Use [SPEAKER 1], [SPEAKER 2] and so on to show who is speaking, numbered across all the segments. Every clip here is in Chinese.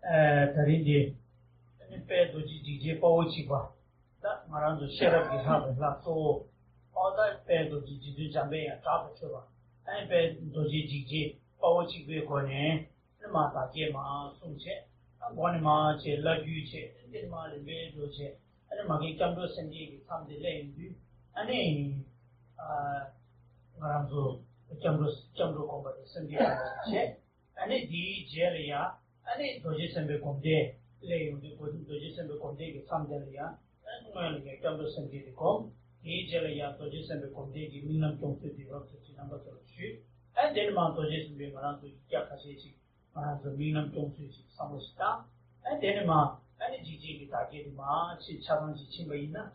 [SPEAKER 1] 다리지 빼도 지지 보지 봐. 나 말한도 셰럽이 하면서 또 어다 빼도 지지 잠배야 잡아 봐. 아니 빼도 지지 보지 그 거네.那么大家嘛送钱，我呢嘛去拉锯去，这嘛里面做去，那嘛给讲究身体他们的来源，那我让做讲究工作的身体去，那第一节了呀，那多些身体工作来源的多些身体工作给他们的了呀，我那个讲究身体的工，第一节了呀，多些身体工作给民能重视的，或者是那个做去，这嘛多些身体我让做加开始去。是民能重视是上个时代，这里嘛，自己的大家的嘛，去恰当去请个人呢，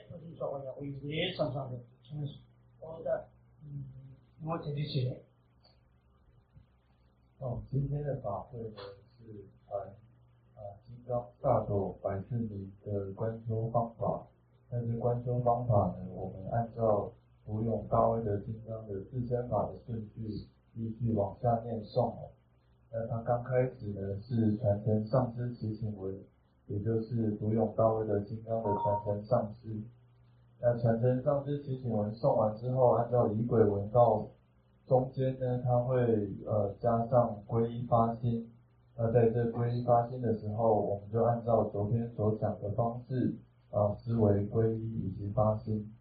[SPEAKER 1] 不是说我要为了上的，真是，我的，我这里写。
[SPEAKER 2] 今天的法会呢是传金刚萨埵百字明的观修方法。但是观修方法呢，我们按照读咏大威德金刚的自身法的顺序，依序往下念诵。那它刚开始呢是传承上师祈请文，也就是读咏大威德金刚的传承上师。那传承上师祈请文诵完之后，按照仪轨文到中间呢，它会加上皈依发心。那在这皈依发心的时候，我们就按照昨天所讲的方式思维皈依以及发心。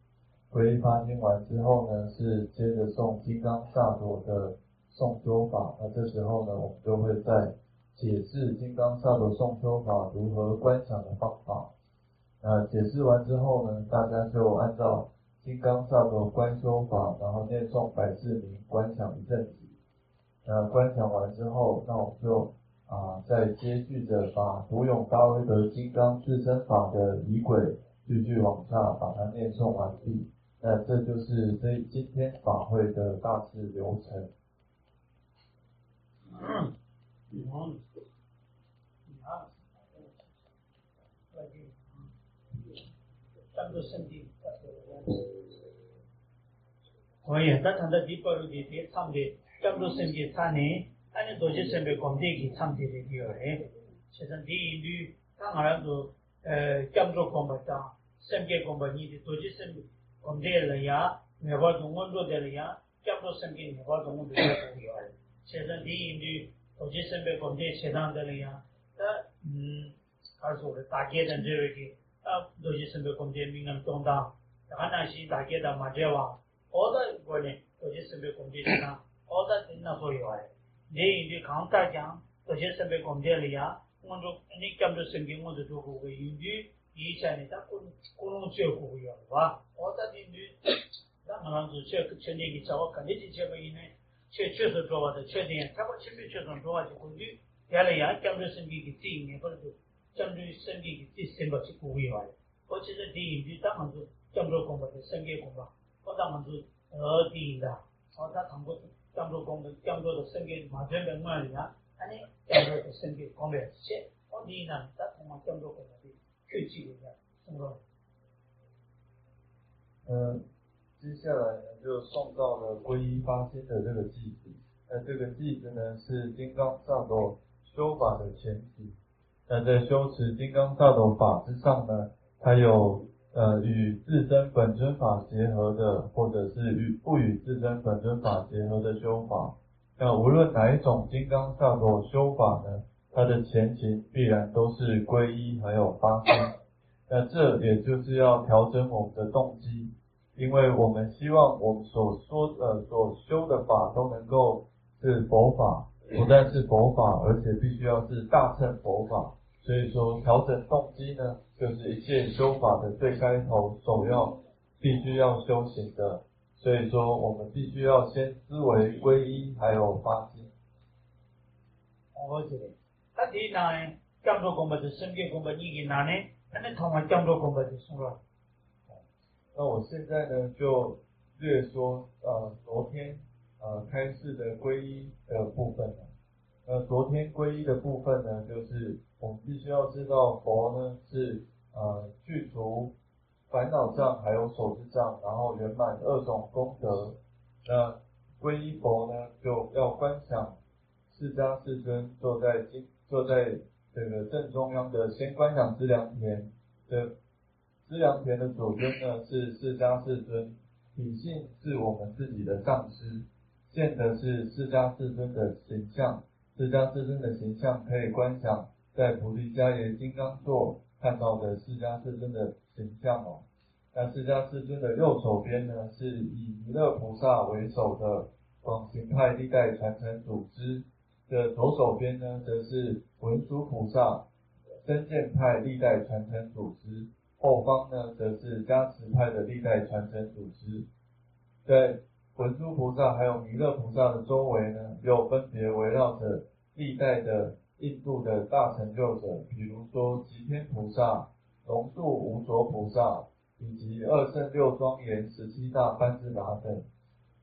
[SPEAKER 2] 皈依发心完之后呢，是接着诵金刚萨埵的诵修法。那这时候呢，我们就会再解释金刚萨埵诵修法如何观想的方法。解释完之后呢，大家就按照金刚萨埵观修法，然后念诵百字明观想一阵子。观想完之后，那我们就再接续着把读咏大威德金刚自身法的仪轨句句往下把它念诵完毕。那这就是今天法会的大致流程。
[SPEAKER 1] 所以，那他的第八路的唱的，讲究身体参呢，按多些身体工作给唱的的有嘞。其实第一律，他好像说，讲究工作上，身体工作你的多些身体工作了呀，没法中文做的了呀，讲究身体没法中文做的有嘞。其实第一律，多些身体工作适当的了呀，他说的大街的这个多些身体工作民能中当，那是大街的马家话。어다 거네 어제 선배 공대잖아 어다 된나 소리와 내일이 강타장 어제 선배 공대리야 먼저 니kam도 생긴 먼저 두고 인디 이찬이다 고노 지역고요 와 어다 된디 나만도 그 전얘기 저거 간지 제베이네 최초서 좋아도 최대한 잡아 집에 최선 좋아지고 인디 야래야 kam도 생기기 띠네 그래도 kam도 생기기 띠 생각이 고요 어제도 인디 당한도 kam도 공부도 생기 공부我当然是第一的，他通过讲究工作，讲究的生给马全本嘛里啊，安尼讲究的生给方面些，我第一呢，他通过讲究工作的确切的生活。
[SPEAKER 2] 接下来呢就送到了皈依发心的这个偈子。那这个偈子呢是金刚萨埵修法的前提。那在修持金刚萨埵法之上呢，它有与自身本尊法结合的，或者是不与自身本尊法结合的修法。那无论哪一种金刚萨埵修法呢，它的前提必然都是皈依还有发心。那这也就是要调整我们的动机，因为我们希望我们所修的法都能够是佛法，不但是佛法，而且必须要是大乘佛法。所以说调整动机呢，就是一切修法的最开头首要必须要修行的。所以说我们必须要先思维皈依还有发心。
[SPEAKER 1] 我知道，他第一呢，讲究工作的生给工作你给哪呢？那通过讲究工作的生活。
[SPEAKER 2] 那我现在呢就略说昨天开示的皈依的部分呢。昨天皈依的部分呢，就是我们必须要知道佛呢是去除烦恼障还有手之障，然后圆满2种功德。那皈依佛呢，就要观想释迦世尊坐在这个正中央的先观想资粮田的资粮田的左边呢是释迦世尊，体性是我们自己的上师，现的是释迦世尊的形象。释迦世尊的形象可以观想在菩提迦耶金刚座看到的释迦世尊的形象哦。那释迦世尊的右手边呢，是以弥勒菩萨为首的广行派历代传承组织的左手边呢，则是文殊菩萨增建派历代传承组织，后方呢，则是加持派的历代传承组织。在文殊菩萨还有弥勒菩萨的周围呢，又分别围绕着历代的印度的大成就者，比如说吉天菩萨、龙树无着菩萨，以及二圣六庄严17大班智达等。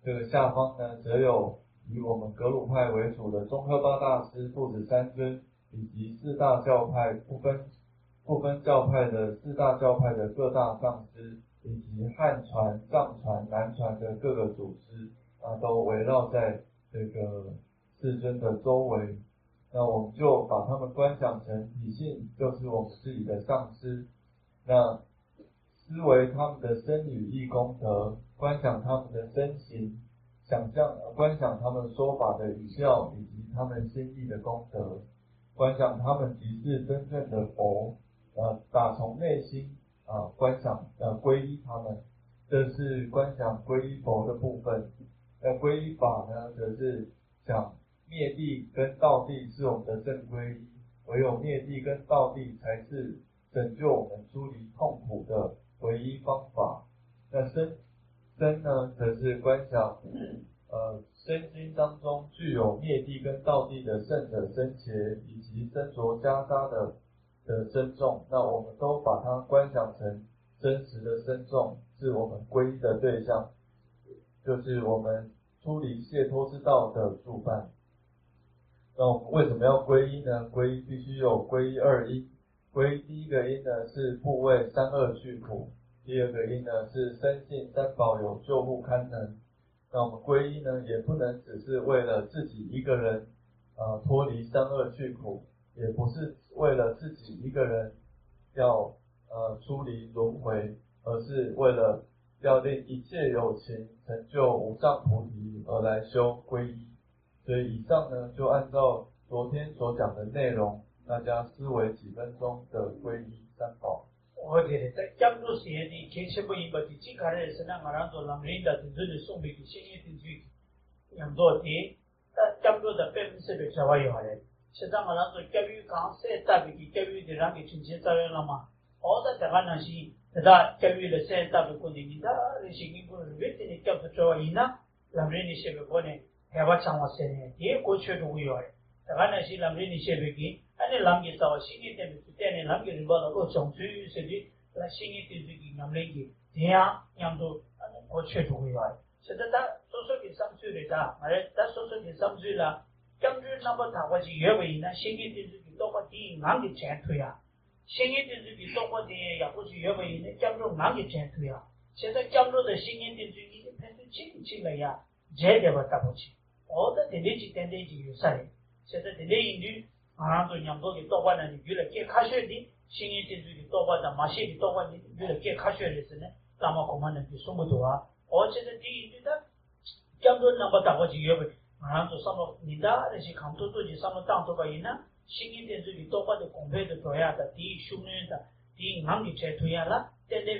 [SPEAKER 2] 这个下方呢，则有以我们格鲁派为主的宗喀巴大师父子三尊，以及四大教派不分教派的四大教派的各大上师，以及汉传、藏传、南传的各个祖师都围绕在这个世尊的周围。那我们就把他们观想成体性就是我们自己的上师。那思维他们的身语意功德，观想他们的身形，观想他们说法的语调，以及他们心意的功德，观想他们即是真正的佛，打从内心观想皈依他们，这是观想皈依佛的部分。那皈依法呢，则是讲灭地跟道地是我们的正皈依，唯有灭地跟道地才是拯救我们出离痛苦的唯一方法。那身呢，则是观想身心当中具有灭地跟道地的圣者身邪，以及身着袈裟的身众，那我们都把它观想成真实的身众，是我们皈依的对象，就是我们出离解脱之道的助伴。那我们为什么要皈依呢？皈依必须有皈依二因。皈依第一个因呢，是怖畏三恶去苦；第二个因呢，是深信三宝有救护堪能。那我们皈依呢，也不能只是为了自己一个人脱离三恶去苦，也不是为了自己一个人要出离轮回，而是为了要令一切有情成就无上菩提而来修皈依。所以以上呢，就按照昨天所讲的内容，大家思维几分钟的皈依三宝。
[SPEAKER 1] 我觉得在江州写的前些不一般的几个人是那个人做南林的真正的送给新业定居养多的，江州的40%的小孩有嘞，现在我人做教育讲现在的教育的人给春节照样了嘛，好的台湾那是那教育的现在的过年的那些你不是为这里教出做一呢，南林的些个过年台湾讲话些呢，也过去都有嘞，台湾那些南林的些个给。那两个早新一点的时间呢，两个人把那个种子是的，那新一点的两个人这样样都过去都会来。现在他说给3岁了噻，他说给3岁了，将军那么他或是越为呢，新一点的多个地两个钱推啊，新一点的多个地也不是越为呢，将军两个钱推啊。现在江州的新一点的已经变成轻了呀，这点我打不起，我的电力机电力机有啥嘞？现在电力引擎。都两多的多关呢，你为了给科学的新一点的多关的马些的多关，你为了给科学的是呢，那么恐怕呢就说不多啊。而且呢，第一的，江州那么大个企业会，都什么你的那些康都做的什么当做个人呢？新一点的多关的公费的多呀的，第一训练的，第一行的才推呀了，现在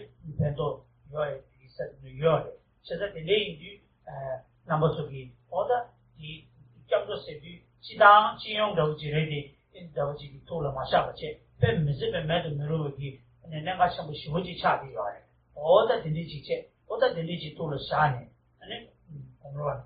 [SPEAKER 1] 很多要提升要的，现在的领域那么出去，或者第江州社区。其他金融投资类的，投资多了嘛，下不去，但没事，买都没有问题。那个什么手机差的要的，我在电力机去，我在电力机多了3年，我们乱。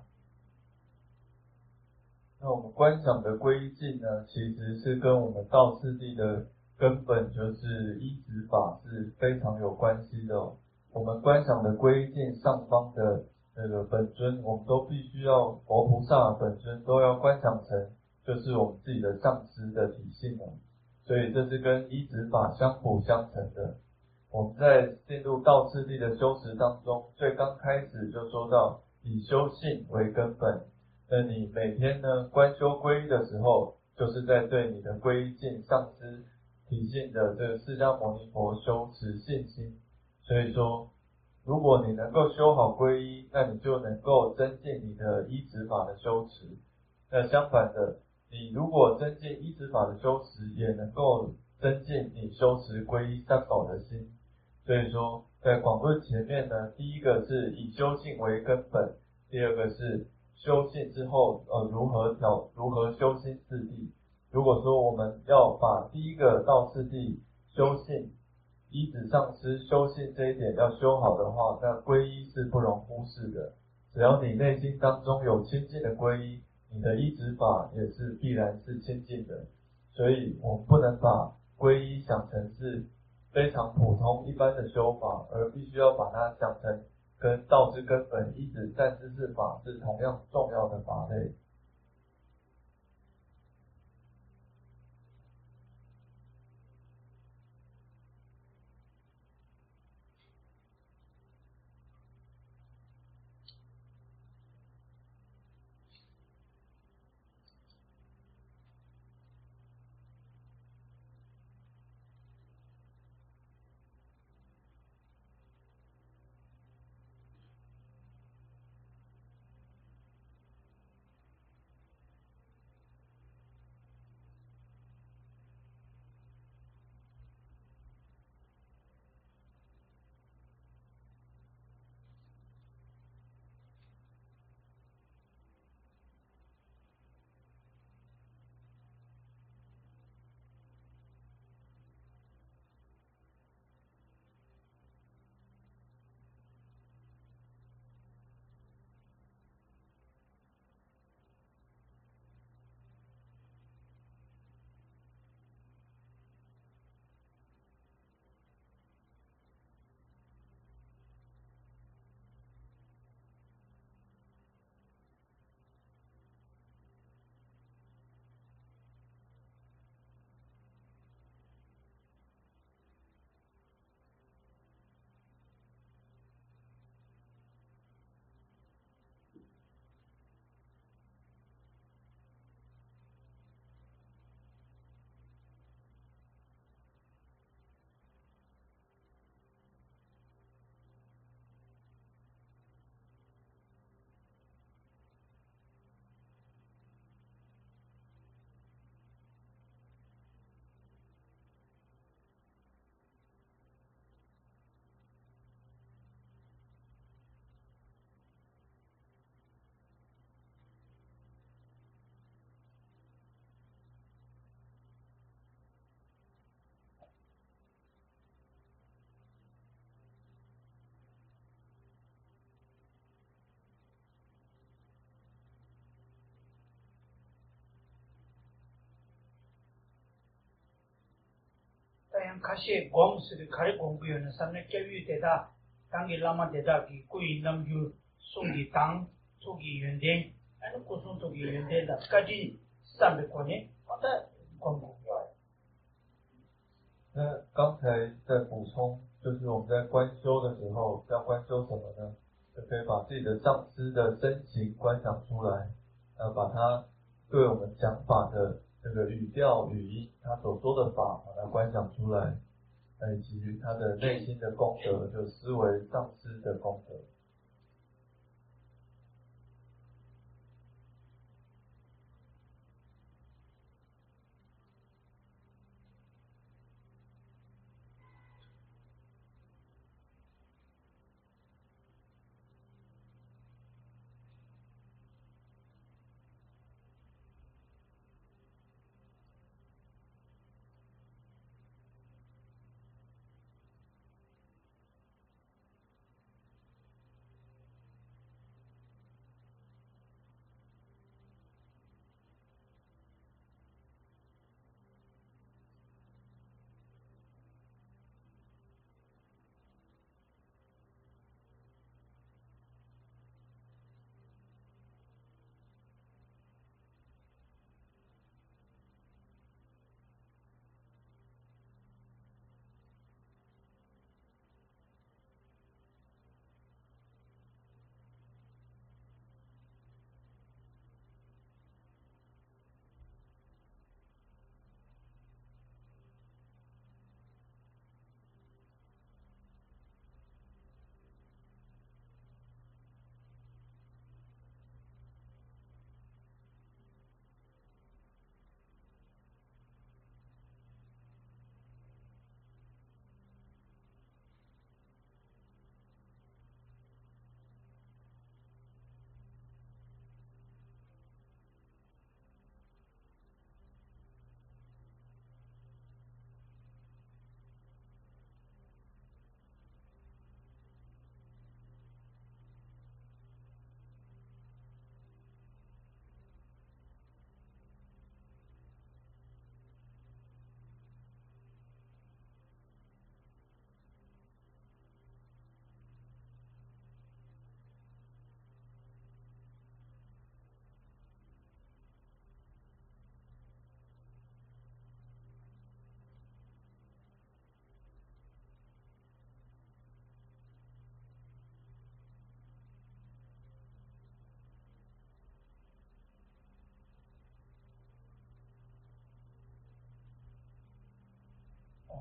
[SPEAKER 2] 那我们观想的皈依境呢，其实是跟我们道次第的根本就是依止法是非常有关系的哦。我们观想的皈依境上方的那个本尊，我们都必须要佛菩萨本尊都要观想成就是我们自己的上师的体性哦，所以这是跟依止法相辅相成的。我们在进入道次第的修持当中，最刚开始就说到以修性为根本，那你每天呢观修皈依的时候，就是在对你的归敬上师体性的这个释迦牟尼佛修持信心。所以说，如果你能够修好皈依，那你就能够增进你的依止法的修持。那相反的，你如果增进依止法的修持，也能够增进你修持皈依三宝的心。所以说，在广论前面呢，第一个是以修性为根本，第二个是修性之后如何修心四谛。如果说我们要把第一个到四谛修性依止上师修性这一点要修好的话，那皈依是不容忽视的。只要你内心当中有清净的皈依，你的依止法也是必然是清净的。所以我们不能把皈依想成是非常普通一般的修法，而必须要把它想成跟道之根本依止善知识法是同样重要的法类。
[SPEAKER 1] 다양 가시 공스를 가리 공부하는 삼내 교육대다 당기 라마 대다기 꾸이 남주 송기 당 토기 연대 아니 고송 토기 연대다까지 삼백권에 어떤 공부요?
[SPEAKER 2] 那刚才在补充，就是我们在观修的时候要观修什么呢？就可以把自己的上师的身形观想出来，把他对我们讲法的这个语调语音，他所说的法把它观想出来，以及他的内心的功德，就思维上师的功德。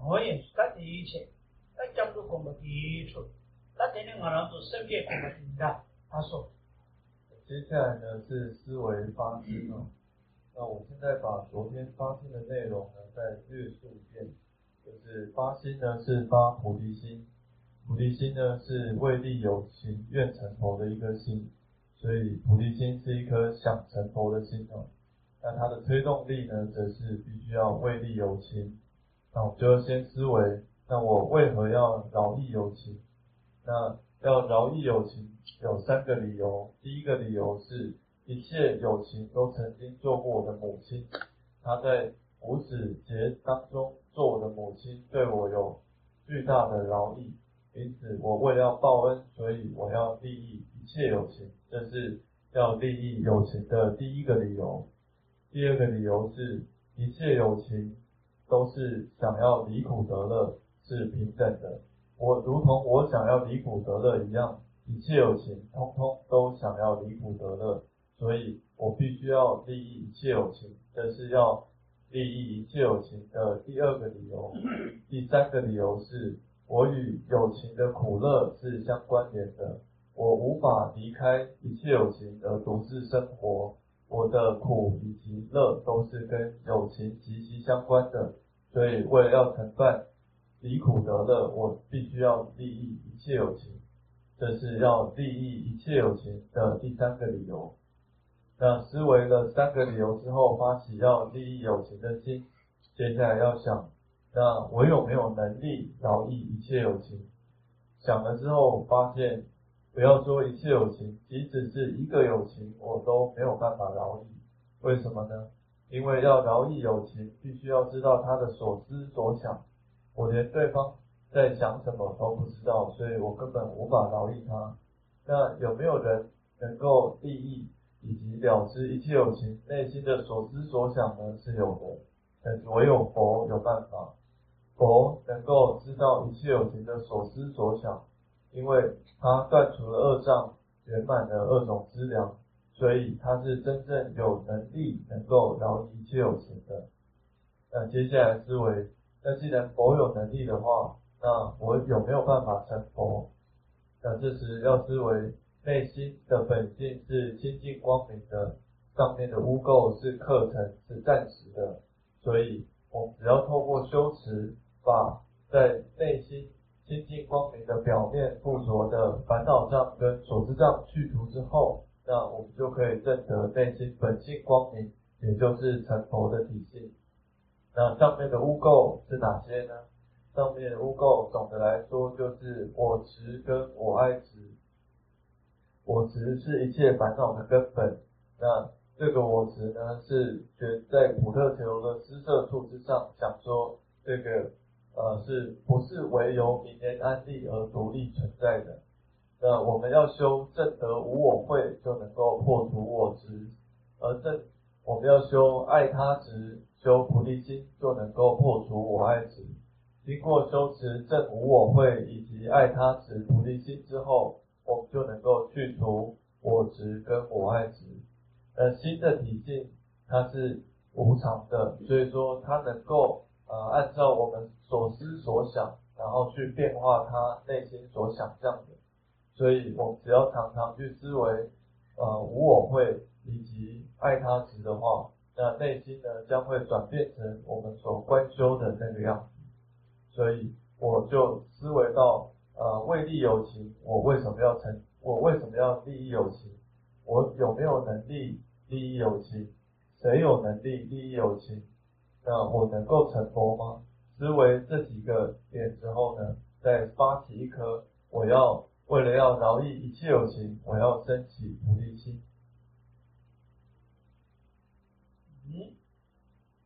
[SPEAKER 1] 我也是他第一切，他讲出公的第一处，他天天晚上都身边公的听的，他说。
[SPEAKER 2] 接下来呢是思维发心哦。那我现在把昨天发心的内容呢再略述一遍，就是发心呢是发菩提心，菩提心呢是为利有情愿成佛的一颗心，所以菩提心是一颗想成佛的心哦。那它的推动力呢则是必须要为利有情。那我们就要先思维，那我为何要饶益有情？那要饶益有情有3个理由。第一个理由是一切有情都曾经做过我的母亲，她在无始劫当中做我的母亲，对我有巨大的饶益，因此我为了要报恩，所以我要利益一切有情，这是要利益有情的第一个理由。第二个理由是一切有情都是想要离苦得乐，是平等的。我如同我想要离苦得乐一样，一切有情通通都想要离苦得乐，所以我必须要利益一切有情，这是要利益一切有情的第二个理由。第三个理由是我与有情的苦乐是相关联的，我无法离开一切有情而独自生活，我的苦以及乐都是跟有情息息相关的，所以为了要承办离苦得乐，我必须要利益一切有情，这是要利益一切有情的第三个理由。那思维了3个理由之后，发起要利益有情的心，接下来要想，那我有没有能力饶益一切有情？想了之后发现，不要说一切有情，即使是一个有情，我都没有办法饶益。为什么呢？因为要饶益有情，必须要知道他的所思所想。我连对方在想什么都不知道，所以我根本无法饶益他。那有没有人能够利益以及了知一切有情内心的所思所想呢？是有的，但是唯有佛有办法。佛能够知道一切有情的所思所想，因为他断除了恶障，圆满了2种资粮，所以他是真正有能力能够饶益一切有情的。那接下来思维，那既然佛有能力的话，那我有没有办法成佛？那这时要思维内心的本性是清净光明的，上面的污垢是课程，是暂时的，所以我们只要透过修持，把在内心清净光明的表面附着的烦恼障跟所知障去除之后，那我们就可以证得内心本性光明，也就是成佛的体性。那上面的污垢是哪些呢？上面的污垢总的来说就是我执跟我爱执。我执是一切烦恼的根本，那这个我执呢是在普特求的施设处之上，想说这个是不是唯由名言安立而独立存在的？那我们要修正得无我慧，就能够破除我执，而我们要修爱他执，修菩提心，就能够破除我爱执。经过修持正无我慧以及爱他执菩提心之后，我们就能够去除我执跟我爱执。心的体性它是无常的，所以说它能够按照我们所思所想，然后去变化它内心所想象的。所以我们只要常常去思维无我慧以及爱他执的话，那内心呢将会转变成我们所观修的那个样子。所以我就思维到为利有情，我为什么要利益有情？我有没有能力利益有情？谁有能力利益有情？那我能够成佛吗？思维这几个点之后呢，再发起一颗为了要饶益一切有情，我要升起菩提心。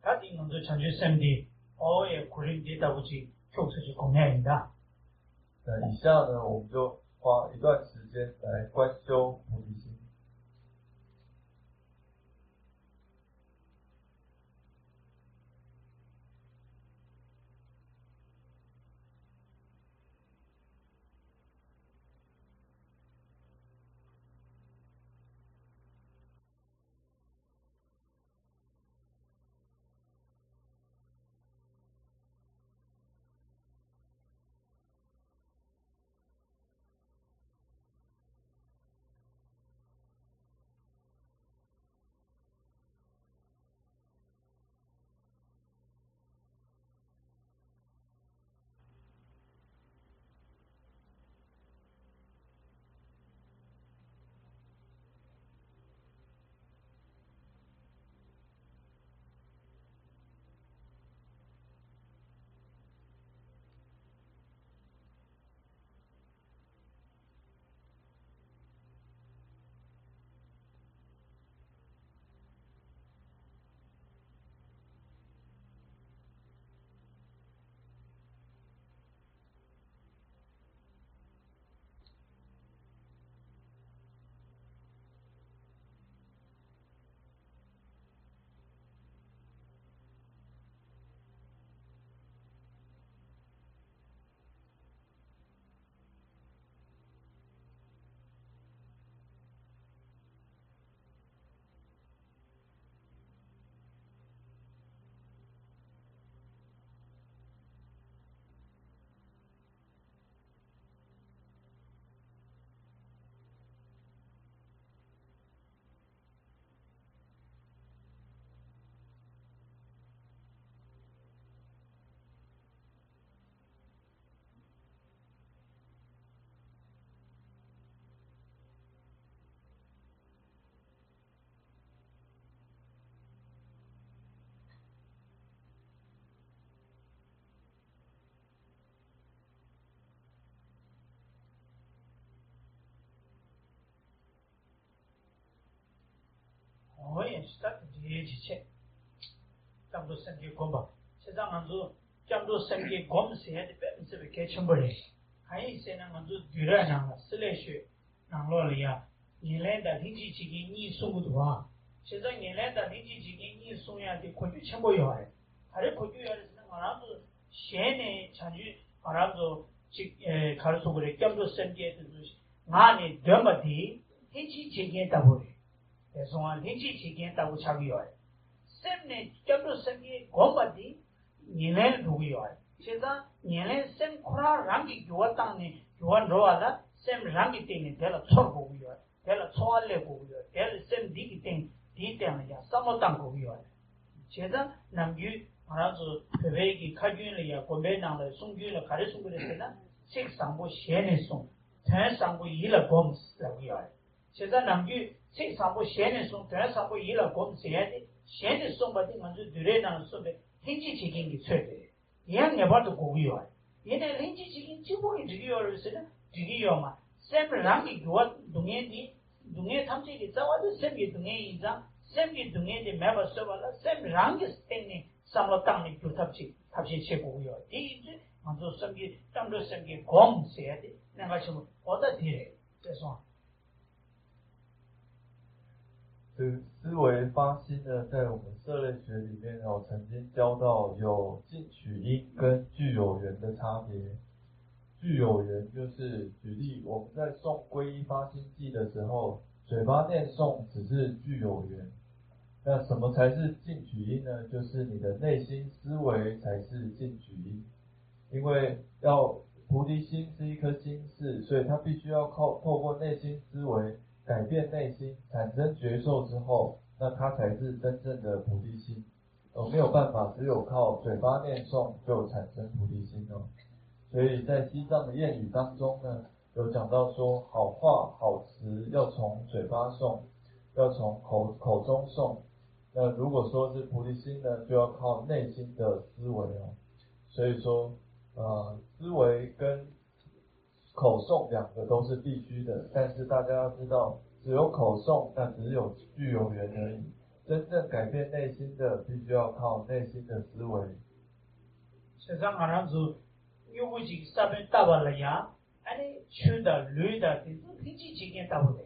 [SPEAKER 1] 다들 먼저 전주쌤이 어의 구린데다 우지 교수지 공연입니다.
[SPEAKER 2] 以下呢，我们就花一段时间来观修菩提心。
[SPEAKER 1] 也是他这些切，咱们身体光吧，现在俺就咱们身体光是还得100%给全部嘞，还有一些呢，俺就娱乐上了，室内学，上落了呀，原来的天气期间你送不多啊，现在原来的天气期间你送呀的可就全部要嘞，还是可就要的是俺那就现在参与俺那就考虑说过的，咱们身体就是俺呢这么的天气期间打不嘞。从啊，天气期间打不差不多的，现在咱们身体光把的年龄重要的，现在年龄身可能让给我当呢，我说了，身让给定呢，得了错重要，得了错了重要，得了身体给定，地定了呀，什么当重要的，现在南区好像是特别给开军了呀，国民党的送军了，开始送过的现在6上过县的送，全上过一了公司重要的。现在南区6上过县的送，全上过一了公司的，县的送把的我就对来那送的天气期间给出的，一样也把都重要的。现在天气期间就不给这个要的是呢，这个要嘛，什么让给我冬天的，冬天他们这里早晚都什么冬天衣裳，什么冬天的没法说了，什么让给等呢，上了当的就他去吃重要，第一句我就什么当着什么公司的，那个什么我的题再说。
[SPEAKER 2] 这个思维发心呢，在我们社类学里面曾经教到有近取因跟具有缘的差别。具有缘就是举例，我们在诵皈依发心偈的时候，嘴巴念诵只是具有缘。那什么才是近取因呢？就是你的内心思维才是近取因。因为菩提心是一颗心事，所以它必须要透过内心思维改变内心，产生觉受之后，那它才是真正的菩提心。没有办法只有靠嘴巴念诵就产生菩提心哦。所以在西藏的谚语当中呢，有讲到说，好话好词要从嘴巴诵，要从口中诵。那如果说是菩提心呢，就要靠内心的思维哦。所以说，思维跟口诵两个都是必须的，但是大家要知道，只有口诵那只有具有缘而已。真正改变内心的，必须要靠内心的思维。
[SPEAKER 1] 现在俺那是有个几上面打完了呀，俺那吃的、绿的，这都天气期间打不来。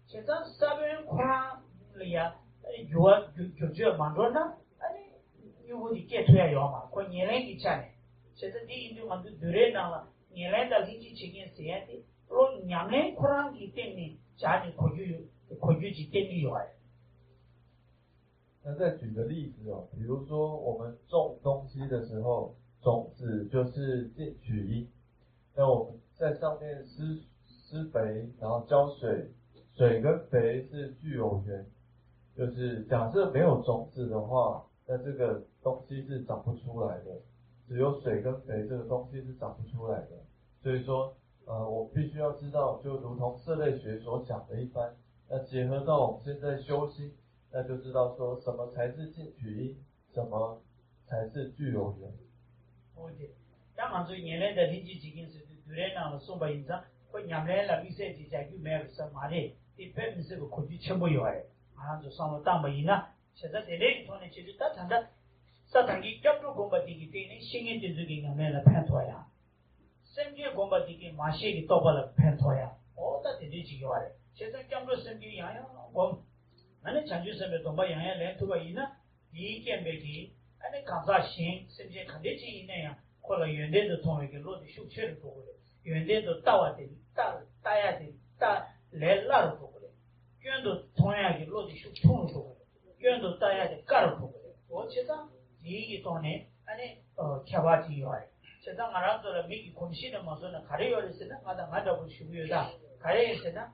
[SPEAKER 1] 现在上面看了呀，就忙着呢，俺那有个的解脱也要嘛，快年龄给钱呢。现在第一就俺就对来那了，年龄的天气期间这样的，若年龄看给定呢，家里可就去定力要。
[SPEAKER 2] 那再举个例子哦，比如说我们种东西的时候，种子就是近取因。那我们在上面施肥，然后浇水，水跟肥是具有缘。就是假设没有种子的话，那这个东西是长不出来的。只有水跟肥这个东西是长不出来的。所以说，我必须要知道，就如同社类学所讲的一番，那结合到我们现在修心，那就知道说什么才是近取因，什么才是具有缘。
[SPEAKER 1] 好的，咱们最原来的天气期间是对来那了送把衣裳，或原来了比赛之前就没有什么的，100%个可就全部有哎，马上就上了当把衣呢。现在在那一方呢，其实大厂的上场的江州公把地给对人新的就是给原来了判脱呀，深圳公把地给马些给倒把了判脱呀，那这就几个嘞。现在江州深圳洋洋我。俺那讲究什么？东北洋洋来头发一呢，第一件没给，俺那刚啥行，甚至肯定是那样，或者原来的同一个落的手切的多过来，原来的大瓦的大呀的大来拉的多过来，原来同样的落的手痛的多过来，原来大呀的干的多过来。我其实第一个当年，俺那开发机会，其实俺那做了每个空气的嘛说呢，开了的是呢，俺这不修有的，开了是呢，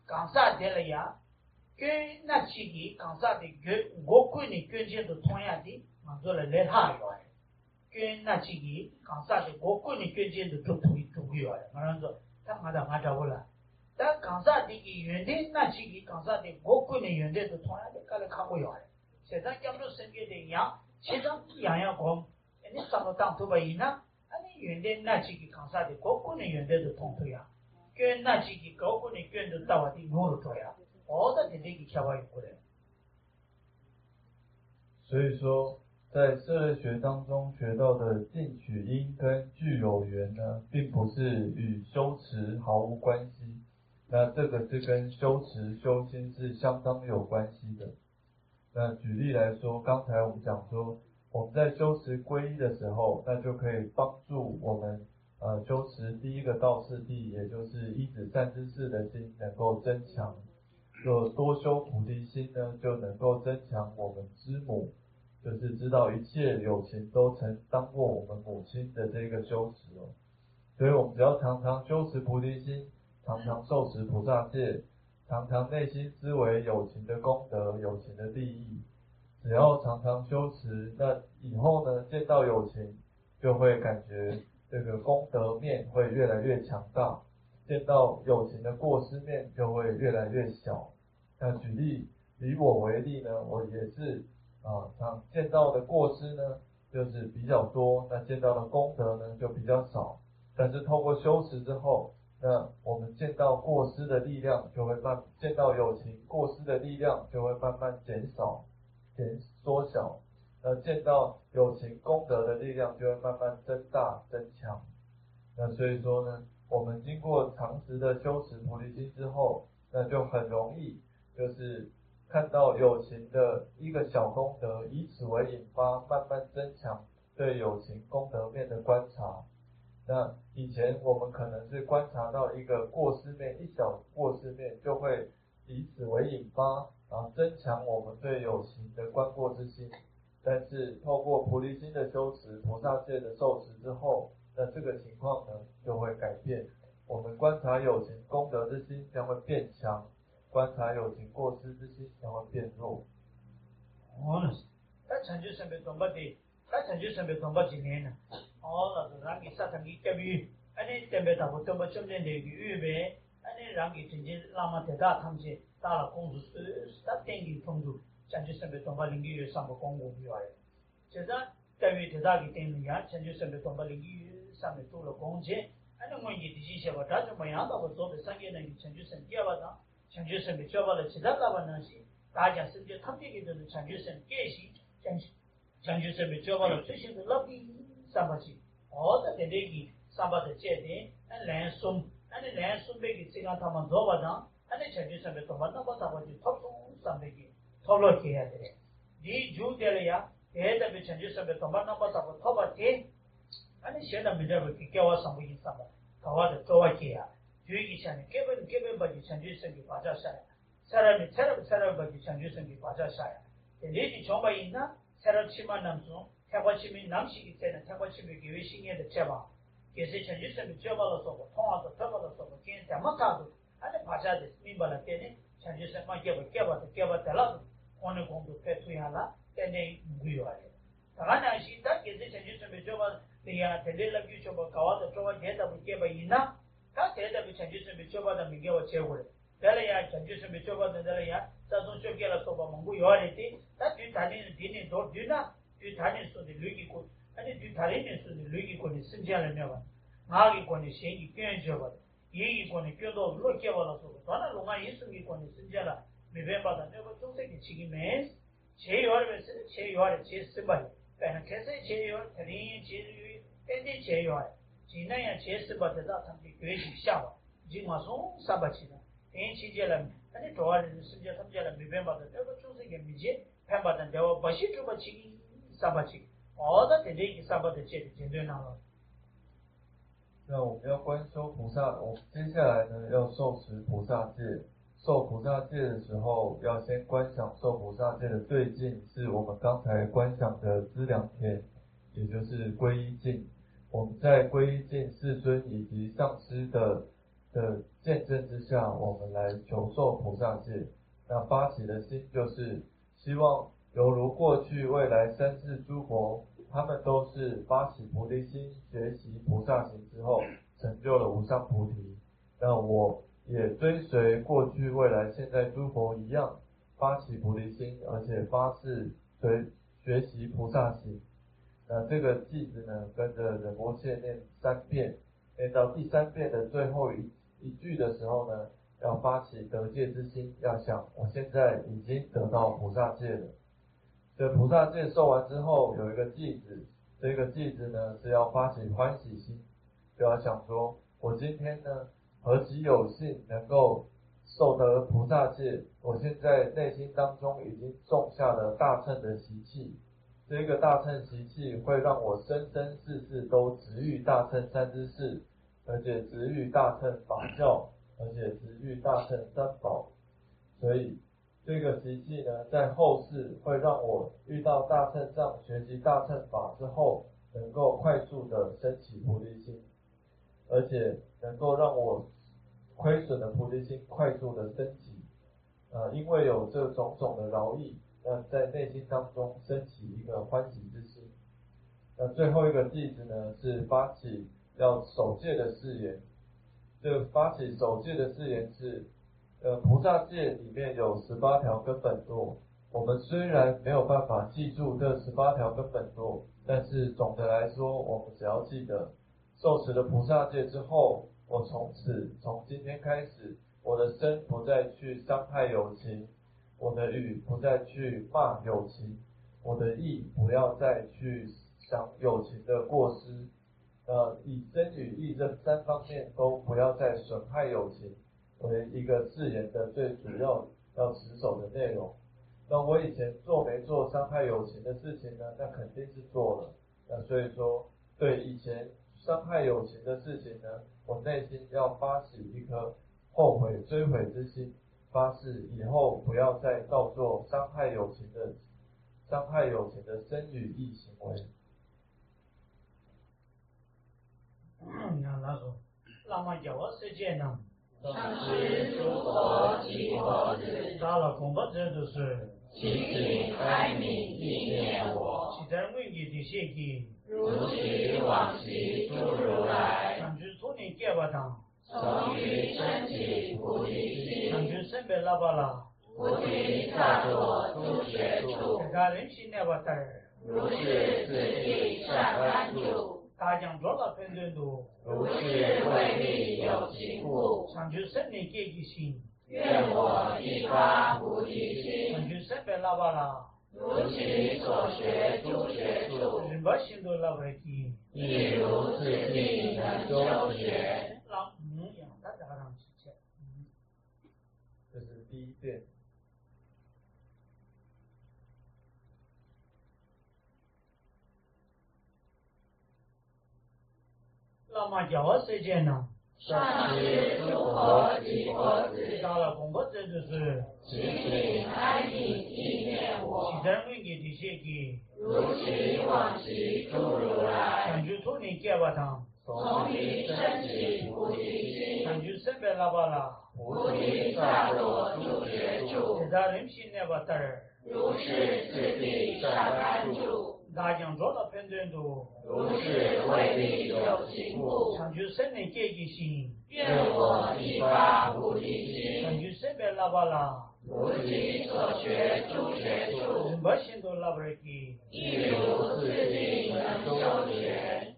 [SPEAKER 1] 刚啥得了呀？跟那几个刚才的我闺女跟前都同样的，我做了来他要的，跟那几个刚才的我闺女跟前都都要的，我说他俺找不了，但刚才的原来那几个刚才的我闺女原来都同样的，刚才看不要的，现在讲到身边的羊，其实样讲，你上了当头发一呢，你原来那几个刚才的我闺女原来都同头呀，跟那几个我闺女跟着到我的我都这样。的那个开发有过来。
[SPEAKER 2] 所以说，在社会学当中学到的进取因跟具有缘呢，并不是与修持毫无关系。那这个是跟修持修心是相当有关系的。那举例来说，刚才我们讲说，我们在修持皈依的时候，那就可以帮助我们修持第一个道次第，也就是依止善知识的心能够增强。若多修菩提心呢，就能够增强我们知母，就是知道一切有情都曾当过我们母亲的这个修持哦。所以我们只要常常修持菩提心，常常受持菩萨戒，常常内心思维有情的功德、有情的利益，只要常常修持，那以后呢，见到有情就会感觉这个功德面会越来越强大，见到有情的过失面就会越来越小。那举例以我为例呢，我也是常见到的过失呢就是比较多，那见到的功德呢就比较少。但是透过修持之后，那我们见到过失的力量就会见到有情过失的力量就会慢慢减少、缩小。那见到有情功德的力量就会慢慢增大、增强。那所以说呢，我们经过长时的修持菩提心之后，那就很容易就是看到有情的一个小功德，以此为引发，慢慢增强对有情功德面的观察。那以前我们可能是观察到一个过失面，一小过失面，就会以此为引发，然后增强我们对有情的观过之心。但是透过菩提心的修持、菩萨戒的受持之后，那这个情况呢就会改变。我们观察有情功德之心将会变强，观察有情过失之心将会变弱。
[SPEAKER 1] 他成就什么东北的？他成就什么东北几年呢？那是让你杀生的教育，你准备打过东北中间的预备，你让你直接那么的大他们去打了公主他电力充足，成就什么东北领域上个公务员，现在教育的大的电力啊，成就什么东北领域上面做了工钱，我也的这些话，他怎么样的我做的商业能力成就什么教吧的，成就什么教吧的其他老板那些。大家甚至他们这个都是成就生改系，成就生被教到了最新的老兵上巴去，在那里上巴的节点，蓝松那个这样他们做不到，成就生被做不到，他们就托送上那个托落去的，你就得了呀，这被成就生被做不到，他们托不起，现在没得不给叫我上不去上吧，搞我的做我去啊，就以前的根本把就成就生给发展下来。사람이 사람밖에 창조성이 과자샤야. 내지 정말 있나? 사람 치만 남수, 태관심이 남식이 때는 태관심이 기회신이에 제바. 그래서 창조성이 제발로서 통화도 더발로서 걔한테 못하도 아니 과자들 민발할 때는 창조성만 깨봐달라도 오늘 공부 패투야라 때내 무효하래. 다가나 시다 그래서 창조성이 제발 내가 대들라 규초가 가와도 좋아 대답을 깨봐 있나? 다 대답이 창조성이 제발다 민겨와 제고래. 달라야 전주서 미쳐봤는 달라야 자동 쇼게라 소바 먹고 요아리티 다 뒤다니는 뒤는 더 뒤나 뒤다니는 소리 루기고 아니 뒤다니는 소리 루기고 승자를 내가 나기 권이 생기 깨져봐 얘기 권이 껴도 로케발라서 나나 로마 예수기 권이 승자라 미베바다 내가 동생이 지기매 제요아르면서 제요아르 제스바이 그냥 계속 제요 대리 제유 엔디 제요아 지나야 제스바다 상기 괴식 샤바 지마송 사바치다 인치제라 아니 도와는 심지어 삼제라 미뱀바다 내가 초생에 미지 뱀바다 내가 버시 주바치 사바치 어다 대대기 사바的解决나와
[SPEAKER 2] 那我们要观修菩萨，我们接下来呢要受持菩萨戒。受菩萨戒的时候，要先观想受菩萨戒的对境是我们刚才观想的资粮田，也就是皈依境。我们在皈依境世尊以及上师的见证之下，我们来求受菩萨戒。那发起的心就是希望犹如过去未来三世诸佛，他们都是发起菩提心，学习菩萨行之后，成就了无上菩提。那我也追随过去未来现在诸佛一样，发起菩提心，而且发誓学习菩萨行。那这个偈子呢，跟着仁波切念3遍，念到第3遍的最后一句的时候呢，要发起得戒之心，要想我现在已经得到菩萨戒了。这菩萨戒受完之后，有一个偈子，这个偈子呢是要发起欢喜心，就要想说，我今天呢何其有幸能够受得菩萨戒，我现在内心当中已经种下了大乘的习气，这个大乘习气会让我生生世世都执欲大乘三知识，而且执欲大乘法教，而且执欲大乘三宝，所以这个习气呢，在后世会让我遇到大乘藏，学习大乘法之后，能够快速的升起菩提心，而且能够让我亏损的菩提心快速的升起。因为有这种种的饶益，在内心当中升起一个欢喜之心。最后一个偈子呢，是发起要守戒的誓言。这个发起守戒的誓言是，菩萨戒里面有18条根本座，我们虽然没有办法记住这18条根本座，但是总的来说，我们只要记得，受持了菩萨戒之后，我从今天开始，我的身不再去伤害有情，我的语不再去骂有情，我的意不要再去想有情的过失，以身语意这3方面都不要再损害有情，为一个誓言的最主要要持守的内容。那我以前做没做伤害有情的事情呢？那肯定是做了。那所以说，对以前伤害有情的事情呢，我内心要发起一颗后悔追悔之心，发誓以后不要再造作伤害有情的身语意行为。
[SPEAKER 1] 那说，那么叫我世界呢？
[SPEAKER 3] 上师诸佛及佛子，
[SPEAKER 1] 达了功德者都是
[SPEAKER 3] 其心哀悯意念我，
[SPEAKER 1] 其在为你的谢记，
[SPEAKER 3] 如其往昔诸如来，
[SPEAKER 1] 上去托你戒巴当，
[SPEAKER 3] 从于升起菩提
[SPEAKER 1] 上
[SPEAKER 3] 心，
[SPEAKER 1] 去生别拉巴拉，
[SPEAKER 3] 菩提萨埵诸学处，
[SPEAKER 1] 大人心那巴达尔，
[SPEAKER 3] 如是自地善安住，
[SPEAKER 1] 大将做了分顿度，
[SPEAKER 3] 如是为利有情故，
[SPEAKER 1] 上去生你戒记心，
[SPEAKER 3] 愿我亦发菩提心，
[SPEAKER 1] 上去生别拉巴拉，
[SPEAKER 3] 如其所学诸学处，
[SPEAKER 1] 人把心都拉回去，
[SPEAKER 3] 亦如自地能修学。
[SPEAKER 1] 让养大家让去切。
[SPEAKER 2] 这是第一遍。
[SPEAKER 1] 那么叫我世界呢？
[SPEAKER 3] 上师诸佛及佛子，
[SPEAKER 1] 达了功德者都是
[SPEAKER 3] 其心哀悯意念我，
[SPEAKER 1] 其在为你的谢记，
[SPEAKER 3] 如其往昔诸如来，
[SPEAKER 1] 上去托你戒巴当，
[SPEAKER 3] 从于升起菩提心，
[SPEAKER 1] 上去生别拉巴拉，
[SPEAKER 3] 菩提萨埵诸学处，
[SPEAKER 1] 大人心那巴达尔，
[SPEAKER 3] 如是自地善安住，
[SPEAKER 1] 大将做了分顿度，
[SPEAKER 3] 如是为利有情故，
[SPEAKER 1] 上去生你戒记心，
[SPEAKER 3] 愿我亦发菩提心，
[SPEAKER 1] 上去生别拉巴拉，
[SPEAKER 3] 如其所学诸学处，
[SPEAKER 1] 人把心都拉回去。
[SPEAKER 3] 亦如自地能修学。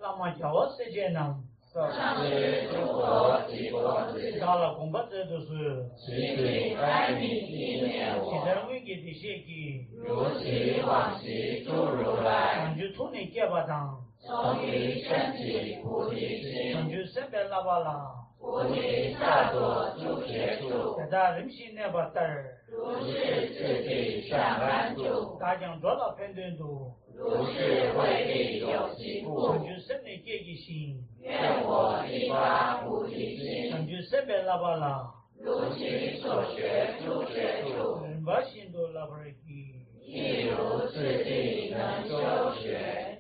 [SPEAKER 1] 那么叫我世界呢？
[SPEAKER 3] 上师诸佛及佛子，
[SPEAKER 1] 达了功德者都是
[SPEAKER 3] 其心哀悯意念
[SPEAKER 1] 其
[SPEAKER 3] 我，
[SPEAKER 1] 在为你的谢记，
[SPEAKER 3] 如其往昔诸如来，
[SPEAKER 1] 上去托你戒巴当，
[SPEAKER 3] 从于升起菩提心，
[SPEAKER 1] 上去生别拉巴拉，
[SPEAKER 3] 菩提萨埵诸学处，
[SPEAKER 1] 大人心那巴达尔，
[SPEAKER 3] 如是自地善安住，
[SPEAKER 1] 大将做了分顿度，
[SPEAKER 3] 如是为利有情故，
[SPEAKER 1] 上去生你戒记心，
[SPEAKER 3] 愿我亦发菩提心，
[SPEAKER 1] 上去生别拉巴拉，
[SPEAKER 3] 如其所学诸学处，
[SPEAKER 1] 人把心都拉回去。
[SPEAKER 3] 亦如自地能修学。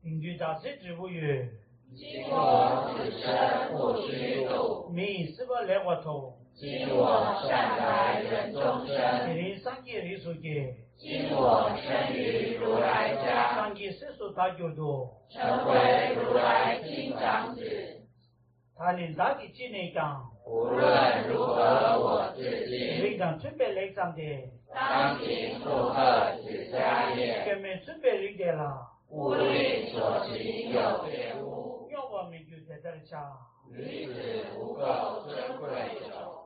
[SPEAKER 1] 定居大师之不语，
[SPEAKER 3] 今我此生不虚度，
[SPEAKER 1] 名是不来我头，
[SPEAKER 3] 今我善来人众生，
[SPEAKER 1] 一零三界里所见，
[SPEAKER 3] 今我生于如来家，
[SPEAKER 1] 上级世俗大觉度，
[SPEAKER 3] 成为如来金刚子。
[SPEAKER 1] 他能大的纪念讲，
[SPEAKER 3] 无论如何我自己，
[SPEAKER 1] 领长准备来上的，
[SPEAKER 3] 当行负荷此家业，
[SPEAKER 1] 前面准备领的了，
[SPEAKER 3] 无力所行有别无，
[SPEAKER 1] 要我们就在这里讲，
[SPEAKER 3] 于此无垢尊贵种。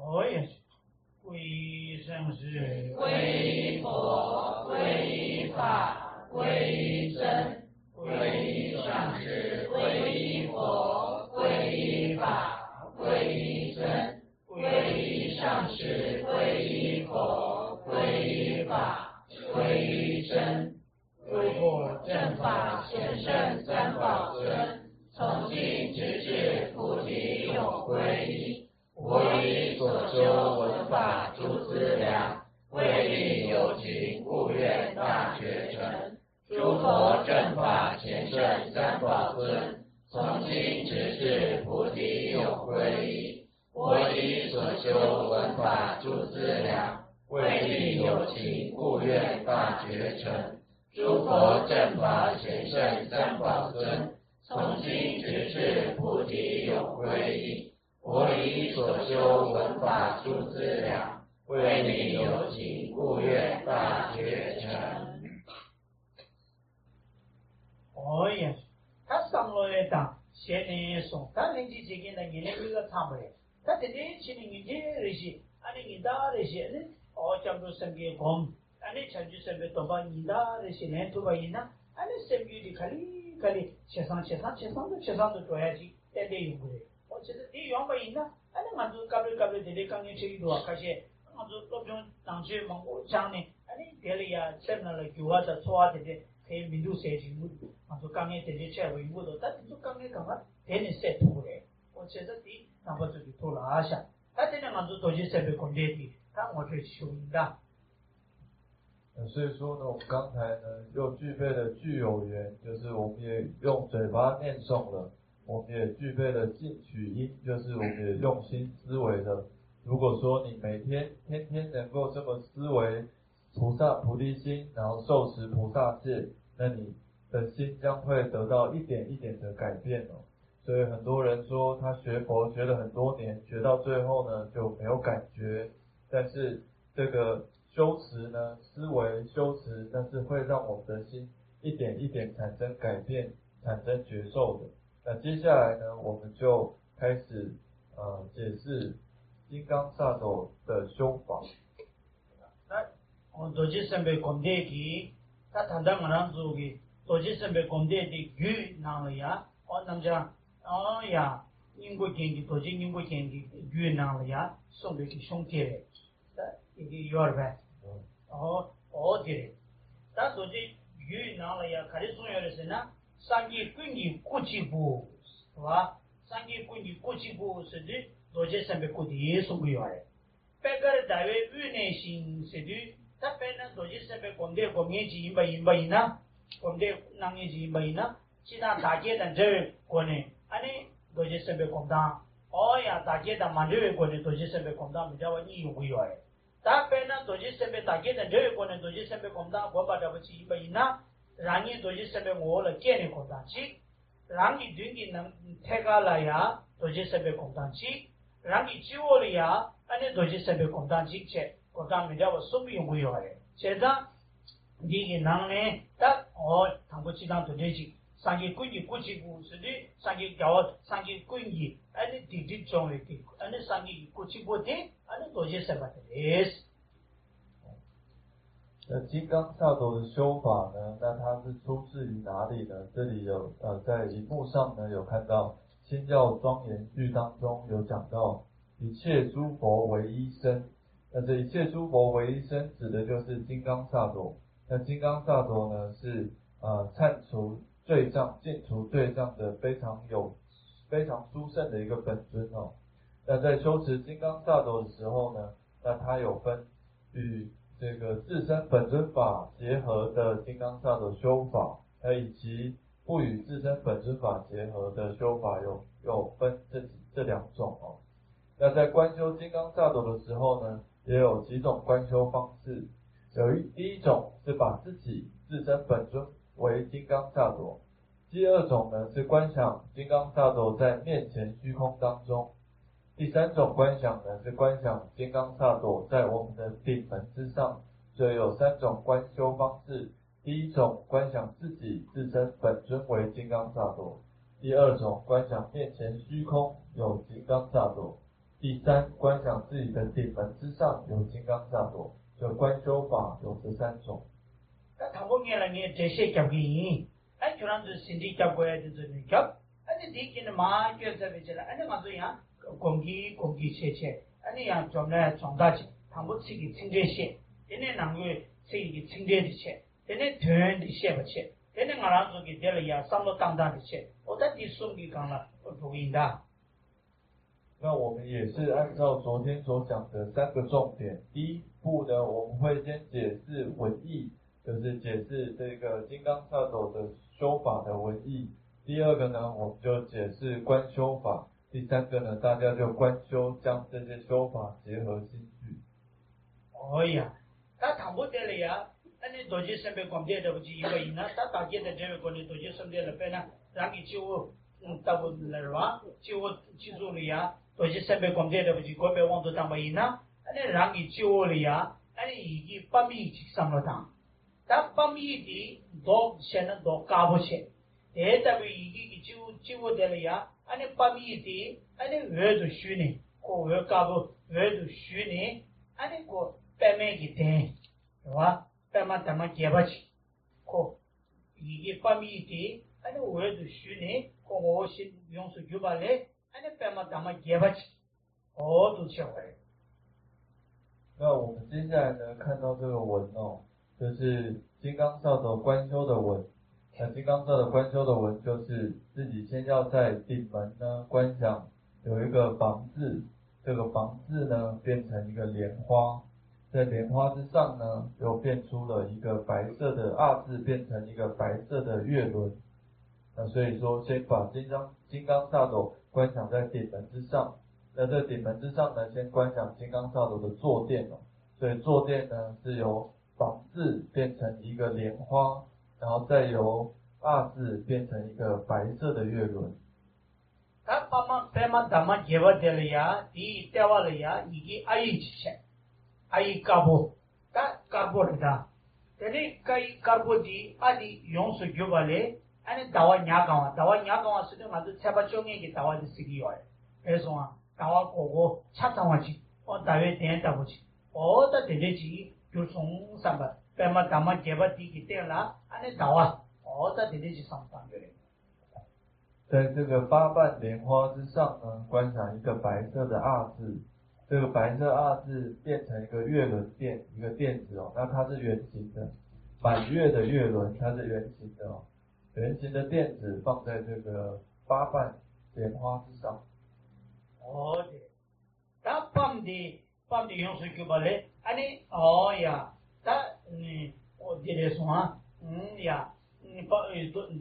[SPEAKER 1] 哦也是，归生是，
[SPEAKER 3] 皈依佛，皈依法，皈依真，皈依上师，皈依佛，皈依法，皈依真，皈依上师，皈依佛，皈依法，皈依真。
[SPEAKER 1] 诸佛
[SPEAKER 3] 正法贤圣三宝尊，从今直至菩提永皈依。我以所修文法诸资粮，为利有情故愿大觉成。诸佛正法贤圣三宝尊，从今直至菩提永皈依。我以所修文法诸资粮，为利有情故愿大觉成。诸佛正法贤圣三宝尊，从今直至菩提永皈依。我以所修文法诸资粮，为利有情故愿大觉成。
[SPEAKER 1] 哦也是，他上来当现在送，他年纪这个呢，年龄比较长不嘞，他这里去年年纪那些，俺那年大那些，那哦，讲到身边讲，俺那长久身边多把年大那些人多把人呐，俺那身边的看里，切上都做下去，带用不嘞。我其实你用不赢呐，俺那俺就搞了这里刚年吃一多，开始俺就老种当去蒙古讲呢，俺那这里呀，什么了酒啊，这错啊这些，可以民族社群，俺就刚年这里吃为我的，但是就刚年干嘛，天天晒土嘞，我其实第那不就土了啊下，他这里俺就多去设备工业的，他我去修的。
[SPEAKER 2] 所以说呢，我们刚才呢又具备了具有缘，就是我们也用嘴巴念诵了。我们也具备了进取因，就是我们也用心思维了。如果说你每天能够这么思维菩萨菩提心，然后受持菩萨戒，那你的心将会得到一点一点的改变哦。所以很多人说他学佛学了很多年，学到最后呢就没有感觉，但是这个修持呢，思维修持，那是会让我们的心一点一点产生改变，产生觉受的。那接下来呢，我们就开始解释金刚萨埵的修法。
[SPEAKER 1] 我多去身边工地去，他谈到我那做的，多去身边工地的鱼哪了呀？我那么讲，哦呀，英国经济多去英国经济鱼哪了呀？送给兄弟嘞，一个月儿呗。哦的，他多去鱼哪了呀？开始重要的是呢。上级管理国际部是吧？上级管理国际部是的，多些身边国地送过来的。别个的单位越内心是的，他本来多些身边工地国面积没呢，工地那面积没呢，其他大街的这国内，安尼多些身边工当，哦呀，大街的满这国内多些身边工当，没叫我你用过来。他本来多些身边大街的这国内多些身边工当，我把这不去没呢。让你多去身边我了建立工当去，让你对你能抬高了呀，多去身边工当去，让你救我了呀，安尼多去身边工当去去，工当没叫我送不用过来，现在你个能呢，但我通过其他多去，上级管理国际部是的，上级管理，安尼地中的，安尼上级国际部的，安尼多去身边的意思。
[SPEAKER 2] 那金刚萨埵的修法呢？那它是出自于哪里呢？这里有在荧幕上呢有看到《清教庄严句》当中有讲到一切诸佛唯一身。那这一切诸佛唯一身指的就是金刚萨埵。那金刚萨埵呢是铲除罪障、净除罪障的非常非常殊胜的一个本尊哦。那在修持金刚萨埵的时候呢，那它有分与这个自身本尊法结合的金刚萨埵修法，以及不与自身本尊法结合的修法有分这两种哦。那在观修金刚萨埵的时候呢，也有几种观修方式。第一种是把自己自身本尊为金刚萨埵，第二种呢是观想金刚萨埵在面前虚空当中，第三种观想呢是观想金刚萨埵在我们的顶门之上。所以有三种观修方式。第一种观想自己自身本尊为金刚萨埵，第二种观想面前虚空有金刚萨埵，第三观想自己的顶门之上有金刚萨埵。所以观修法有这三种。
[SPEAKER 1] 那他们原来你这些教给，哎，就让这身体教过来的这里教，哎，你第一个嘛就这边去了，哎，你嘛这样攻击切，哎，你样装来装大去，他们自己清这些，人家能够自己清这的些，人家团的些不切，人家俺说给得了呀，上了当的些，我在第送给讲了，不应的。
[SPEAKER 2] 那我们也是按照昨天所讲的三个重点。第一步呢，我们会先解释文义，就是解释这个金刚萨埵的修法的文义。第二个呢，我们就解释观修法。第三个呢，大家就观修，将这些修法结合心去。
[SPEAKER 1] 哎呀，他谈不得了呀！那你多去身边光电的不是一个人啊？他大姐的这个光电多去身边了，别呢，让你就大不来了吧？就记住了呀！多去身边光电的不是个别往多当不人啊？那让你就了呀！那你已经把米去上了当，但把米的多现在多搞不起，哎，这个已经就得了呀！那你把米的，那你越都虚呢，或越搞不越都虚呢，那你个。白面给点，是吧？白嘛咱们结不起，可一个把米的，俺那我都虚呢，可我先用手就把来，俺那白嘛咱们结不起，哦，都学会。
[SPEAKER 2] 那我们接下来呢，看到这个文哦，就是金刚萨埵观修的文。那金刚萨埵观修的文，就是自己先要在顶门呢观想有一个房字，这个房字呢变成一个莲花。在莲花之上呢，又变出了一个白色的“阿”字，变成一个白色的月轮。那所以说，先把金刚萨埵观想在顶门之上。那这顶门之上呢，先观想金刚萨埵的坐垫哦。所以坐垫呢，是由房字变成一个莲花，然后再由“阿”字变成一个白色的月轮。
[SPEAKER 1] 他白嘛咱们结不得了呀，第一掉完了呀，已经阿姨去吃。आई काबो ता काबो ता तेने कई काबो दी आदि यों सु जुबाले अने दावा न्यागावा सिदे मादे छबा चोंगे की दावा दि सिगी होय एसो दावा कोगो छातावाची ओ दावे तेन ताबुची ओ ता तेलेची जुसों सांबा पेमा दामा जेबा दी की तेला अने दावा ओ ता तेलेची सांपान गरे
[SPEAKER 2] 在这个八瓣莲花之上呢，观想一个白色的“阿”字。这个白色“阿”字变成一个月轮垫，一个垫子哦，那它是圆形的，满月的月轮它是圆形的哦，圆形的垫子放在这个八瓣莲花之上。
[SPEAKER 1] 哦对，他棒的用水给把嘞，安尼哦呀，他我这里说呀，把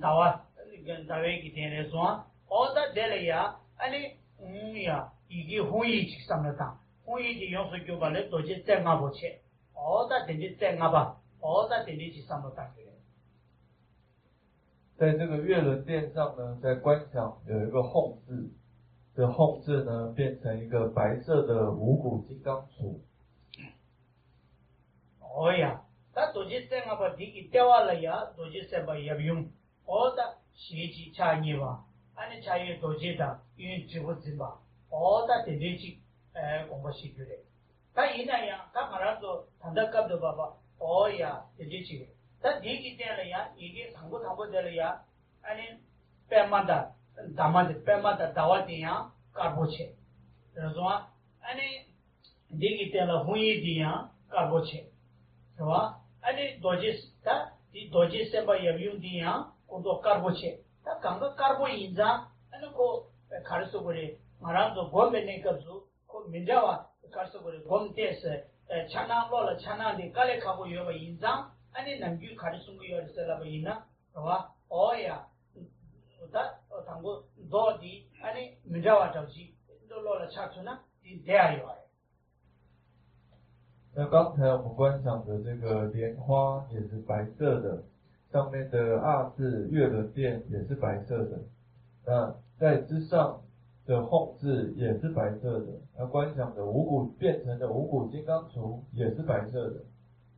[SPEAKER 1] 大话跟大卫给点来说，哦他这里呀，安尼呀。一个会议去上了当，会议的用水就把那多些再拿不去，哦，那等于再拿吧，哦，那等于去上了当的。
[SPEAKER 2] 在这个月轮垫上呢，在观想有一个吽字，这吽字呢变成一个白色的五谷金刚杵。
[SPEAKER 1] 哦呀，那多些再拿吧，第一掉下来呀，多些再把也不用，哦，那学习差异吧，按你差异多些的，因为只不知吧。哦，他等于去公布写出来。他一那样，他马上说谈到干的爸爸，哦呀，等于去。他第一天了呀，已经谈不得了呀，安尼白马的，大马的白马的大瓦的呀，搞不起。就是说，安尼第一天了会议的呀，搞不起，是吧？安尼多些他多些什么也用的呀，工作搞不起。他刚刚搞不赢着，安尼个。 가르쳐고리 말한도 고면에 가서 그 민자와 가르쳐고리 곰대서 차나로라 차나데 깔레하고 요바 인상 아니 남규 가르친 거 요르셀라바 있나 와 어야 다 당고 도디 아니 민자와 잡지 로라 차트나 이 대야요。
[SPEAKER 2] 那刚才我们观赏的这个莲花也是白色的，上面的二字月轮殿也是白色的，那在之上的哄字也是白色的，那观想的五谷变成的五谷金刚杵也是白色的，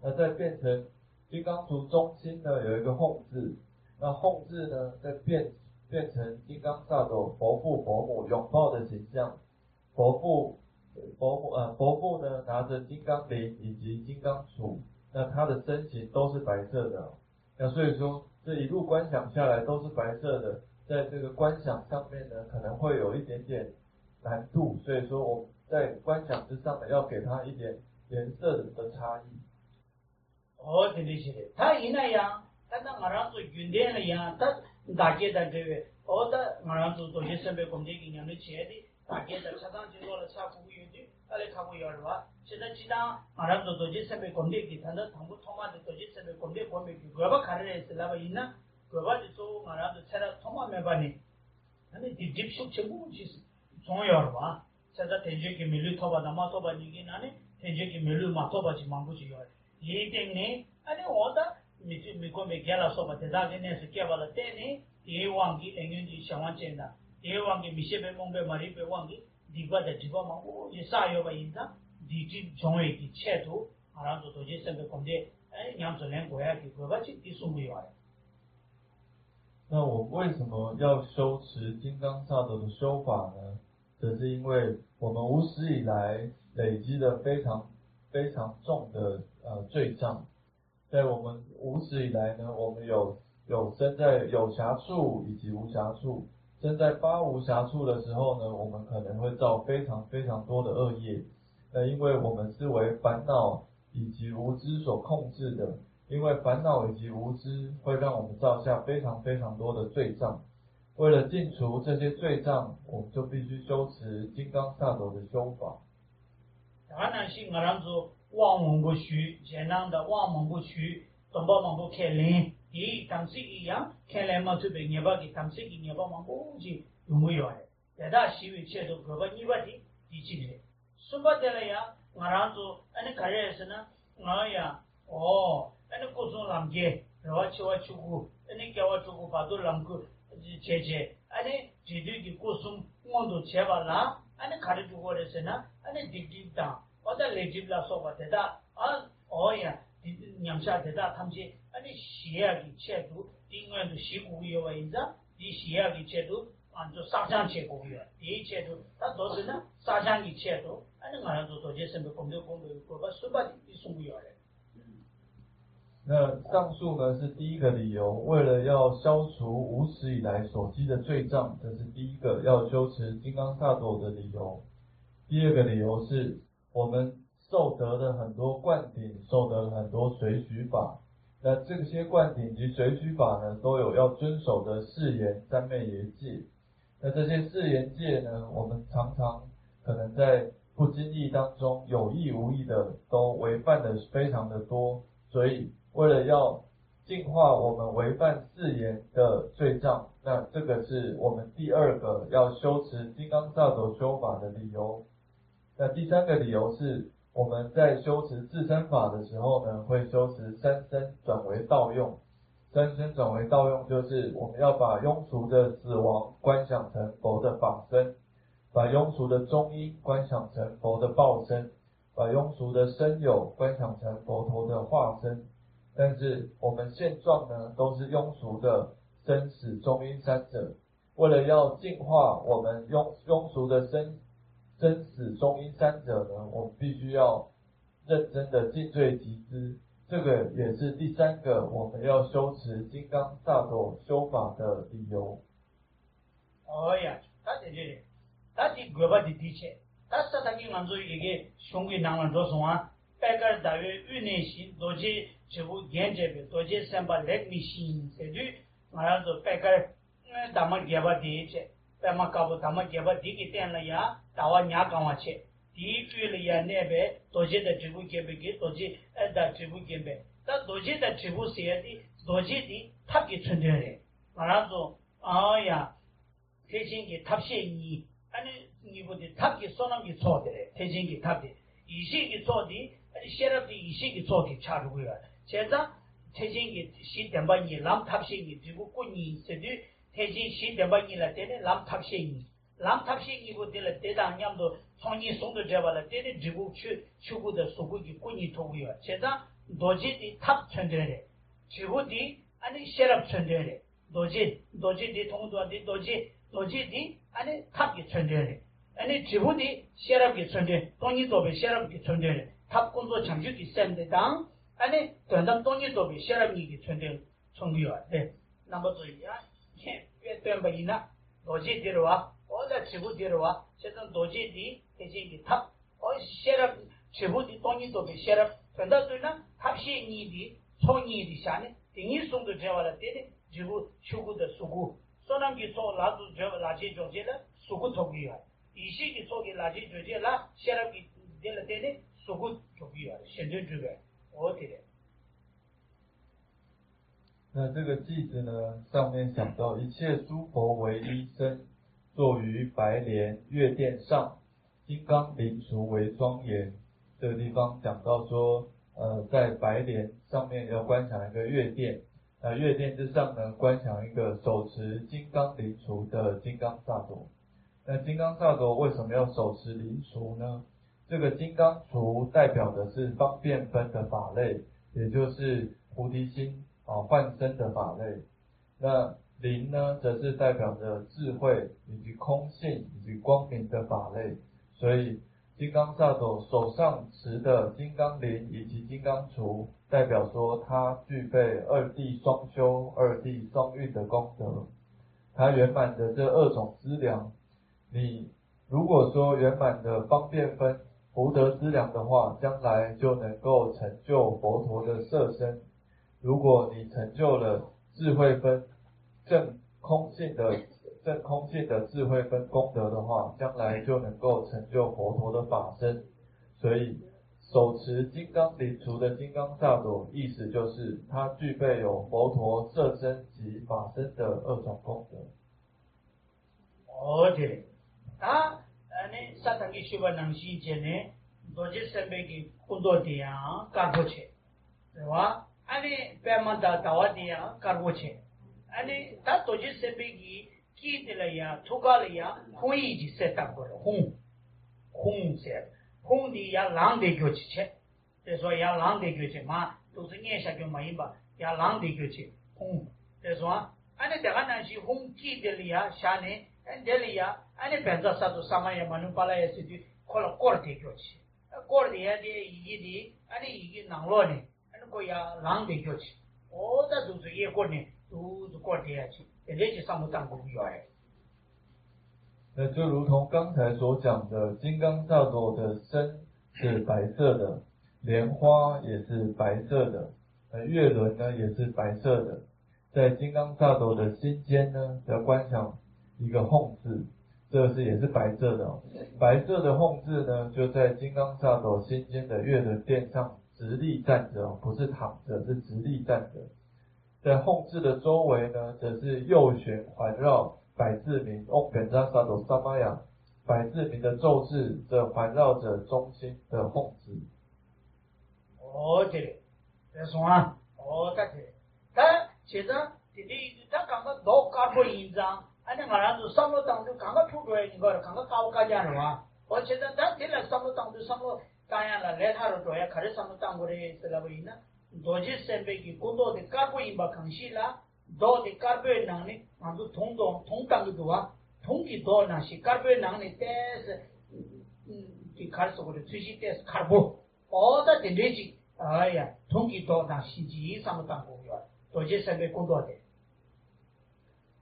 [SPEAKER 2] 那再变成金刚杵中心呢有一个哄字，那哄字呢再变成金刚萨埵佛父佛母拥抱的形象，佛父呢拿着金刚铃以及金刚杵，那他的身形都是白色的，那所以说这一路观想下来都是白色的，在这个观想上面呢可能会有一点点难度，所以说我们在观想之上呢要给它一点颜色的差异。
[SPEAKER 1] 对对是，他那样，他那俺让做云电了呀，他大街的这个，他俺让做些设备工地给人的钱的。大家的车上经过了车服务员的，那里看过有的话，现在其他马上做些设备工地给他的全部他妈的做些设备工地方面，各把看的是那个人呐，各把的做马上做车的他妈没办呢，那你直接说全部其实重要的话，现在天气给没路拖把那么拖把你给那呢，天气给没路嘛拖把去忙不去要，一定呢，那你我的没过没给了说吧，这大概呢是给完了的呢，也忘记人家就想往前的。ये वांगे मिशे पे मोंबे मरी पे वांगे दीवा द दीवा मांगो ये सायो बा इंदा दीजी जोंगे की छेतो आराम तो जे सब कोंदे न्याम तो लेन गोया की गोबा ची ती सुमु यो है。
[SPEAKER 2] 那我为什么要修持金刚萨埵的修法呢？这是因为我们无始以来累积了非常重的罪障，在我们无始以来呢，我们有生在有暇处以及无暇处。生在八无暇处的时候呢，我们可能会造非常多的恶业。因为我们是为烦恼以及无知所控制的，因为烦恼以及无知会让我们造下非常多的罪障。为了尽除这些罪障，我们就必须修持金刚萨埵的修法。
[SPEAKER 1] 当然是我让做忘蒙不虚，简单的忘蒙不虚，东巴蒙不开灵。ये तमसे की या खेले मत पे नेबा की तमसे की नेबा मंगो जी दुमुयो है यदा शिवे छे तो गबा निबा दी दिची ने सुबह देला या ngara तो अने करे है ना ngaya अने कोसो लामगे रवा छवा छुगु अने केवा छुगु बादो लामगु छेछे अने जिदु की कोसो मोंदो छेबाला अने खारे जुगो है ना अने दिगदिग दा ओदा लेजिबला सोबा देदा या 냠샤 대다 탐지 아니 시야기 체도 딩원도 시고요 인자 이 시야기 체도 안저 사장 체고요 이 체도 다 도스나 사장이 체도 아니 말도 도제 선배 공부 그거 수바디 이송고요。
[SPEAKER 2] 那上述呢是第一个理由，为了要消除无始以来所积的罪障，这是第一个要修持金刚萨埵的理由。第二个理由是我们受得了很多灌顶，受得了很多随许法。那这些灌顶及随许法呢，都有要遵守的誓言、三昧耶戒。那这些誓言戒呢，我们常常可能在不经意当中，有意无意的都违犯的非常的多。所以，为了要净化我们违犯誓言的罪障，那这个是我们第二个要修持金刚萨埵修法的理由。那第三个理由是，我们在修持自身法的时候呢，会修持三身转为道用。三身转为道用，就是我们要把庸俗的死亡观想成佛的法身，把庸俗的中阴观想成佛的报身，把庸俗的身有观想成佛陀的化身。但是我们现状呢，都是庸俗的生死中阴三者。为了要净化我们庸俗的生死中阴三者呢，我们必须要认真的尽罪集资。这个也是第三个我们要修持金刚萨埵修法的理由。
[SPEAKER 1] 呀，他这里，他这个把的底切，他是他给俺做一个兄弟男人做什么？拜个大约1年前，多些就研究的，多些三把来米线，这就俺做拜个，咱们给把底切。Pema Kabu Tama Geba Diki Ten La Ya, Tawa Nyakawache, Diku La Nebe, Doji the Tribu Gebeki, Doji the Tribu Gembe. That Doji the Tribu Seati, Doji the Taki Tundere. Marazo, Aya, Teaching Tapshi, and you would the Taki Sonam you saw there, Teaching Tapi. Ishiki Todi, Sheriff the Ishiki Toki Charuya. Cheza, taking it, she dembani, lamp tapshing it, Jibukuni, Sedu, taking she dembani la tene, lamp tapshing. Lamp tapshing would tell a dead and yamdo, Tony Sonda Javala, Tene, Jibu, Chubu the Subuki Kuni Toguya. Cheza, Doji the tap tendere. Chibudi, and the sheriff tendere. Doji the Tonga di Doji di, and the tap tendere. And Jibudi, sheriff gets tendere, Tony Tobe, sheriff gets tendere. Tap Kondo Chamjuki send it down. 아니 전담 동의도비 셔럽이기 전에 총비와 네 넘버 2야 예 템바이나 도지 데려와 어디 지부 데려와 제가 도지디 대지기 탑 셔럽 지부디 동의도비 셔럽 전담도나 탑시 니디 총이디 샤네 등이 송도 제와라 데데 지부 추구의 수구 소남기 소 라도 저 라지 조제라 수구 토기야 이시기 속에 라지 조제라 셔럽이 데레데네 수구 토기야 현재 주베
[SPEAKER 2] 那这个句子呢，上面讲到一切诸佛为一身，坐于白莲月殿上，金刚灵杵为庄严。这个地方讲到说，在白莲上面要观想一个月殿，月殿之上呢，观想一个手持金刚灵杵的金刚萨埵。那金刚萨埵为什么要手持灵杵呢？这个金刚杵代表的是方便分的法类，也就是菩提心幻身的法类。那灵呢，则是代表着智慧以及空性以及光明的法类。所以金刚萨埵手上持的金刚铃以及金刚杵，代表说它具备二谛双修、二谛双运的功德，它圆满的这2种资粮。你如果说圆满的方便分福德资粮的话，将来就能够成就佛陀的色身。如果你成就了智慧分正空性的智慧分功德的话，将来就能够成就佛陀的法身。所以手持金刚灵杵的金刚萨埵，意思就是它具备有佛陀色身及法身的2种功德。
[SPEAKER 1] 对，아니 사탕기 슈바낭 시제네 도제 셈베기 콘도디야 카보체 와 아니 페만다 다와디야 카보체 아니 다 도제 셈베기 키들이야 투갈이야 호이지 세탁거려 홍세 홍디야 랑데 교치체 그래서 야 랑데 교체 마 도스니에 샤교 마이바 야 랑데 교체 홍 그래서 아니 내가 난시 홍키들이야 샤네 엔델이야 아니 벤자 사도 사마야 마누팔라에 시디 콜 코르데 교치 코르데야 데 이기디 아니 이기 나로네 아니 고야 랑데 교치 오다 두스 예 코네 두두 코르데야치 레지 사무탄 고비요에
[SPEAKER 2] 那就如同刚才所讲的，金刚萨埵的身是白色的，莲花也是白色的，月轮呢也是白色的。在金刚萨埵的心间呢，要观想一个吽字，这是也是白色的白色的吽字呢，就在金刚萨埵心间的月轮殿上直立站着不是躺着，是直立站着。在吽字的周围呢，则是右旋环绕百字明 Om Benza Sato Samaya 百字明的咒字，这环绕着中心的吽字。
[SPEAKER 1] 对，这说啊，对，但其实他刚刚都搞过一张。아니 말아도 삼로 땅도 강가 투도에 이거 강가 까오까지 하는 와 어쨌든 다 딜라 삼로 땅도 삼로 땅야라 레타로 도야 가르 삼로 땅고래 있으라보이나 도지 셈베기 고도데 까고 임바 강시라 도데 까베 나니 만도 통땅도 와 통기 도나시 까베 나니 테스 이 갈소고래 취시 테스 카보 어다 딘데지 아야 통기 도나시지 삼로 땅고야 도지 셈베 고도데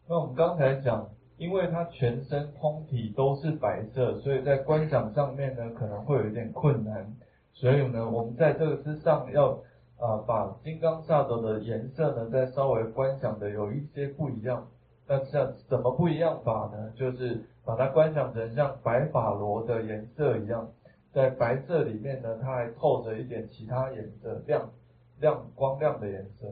[SPEAKER 2] 那我们刚才讲，因为它全身通体都是白色，所以在观想上面呢可能会有一点困难。所以呢，我们在这个之上要把金刚萨埵的颜色呢再稍微观想的有一些不一样。那像怎么不一样法呢？就是把它观想成像白法罗的颜色一样，在白色里面呢，它还透着一点其他颜色，光亮的颜色。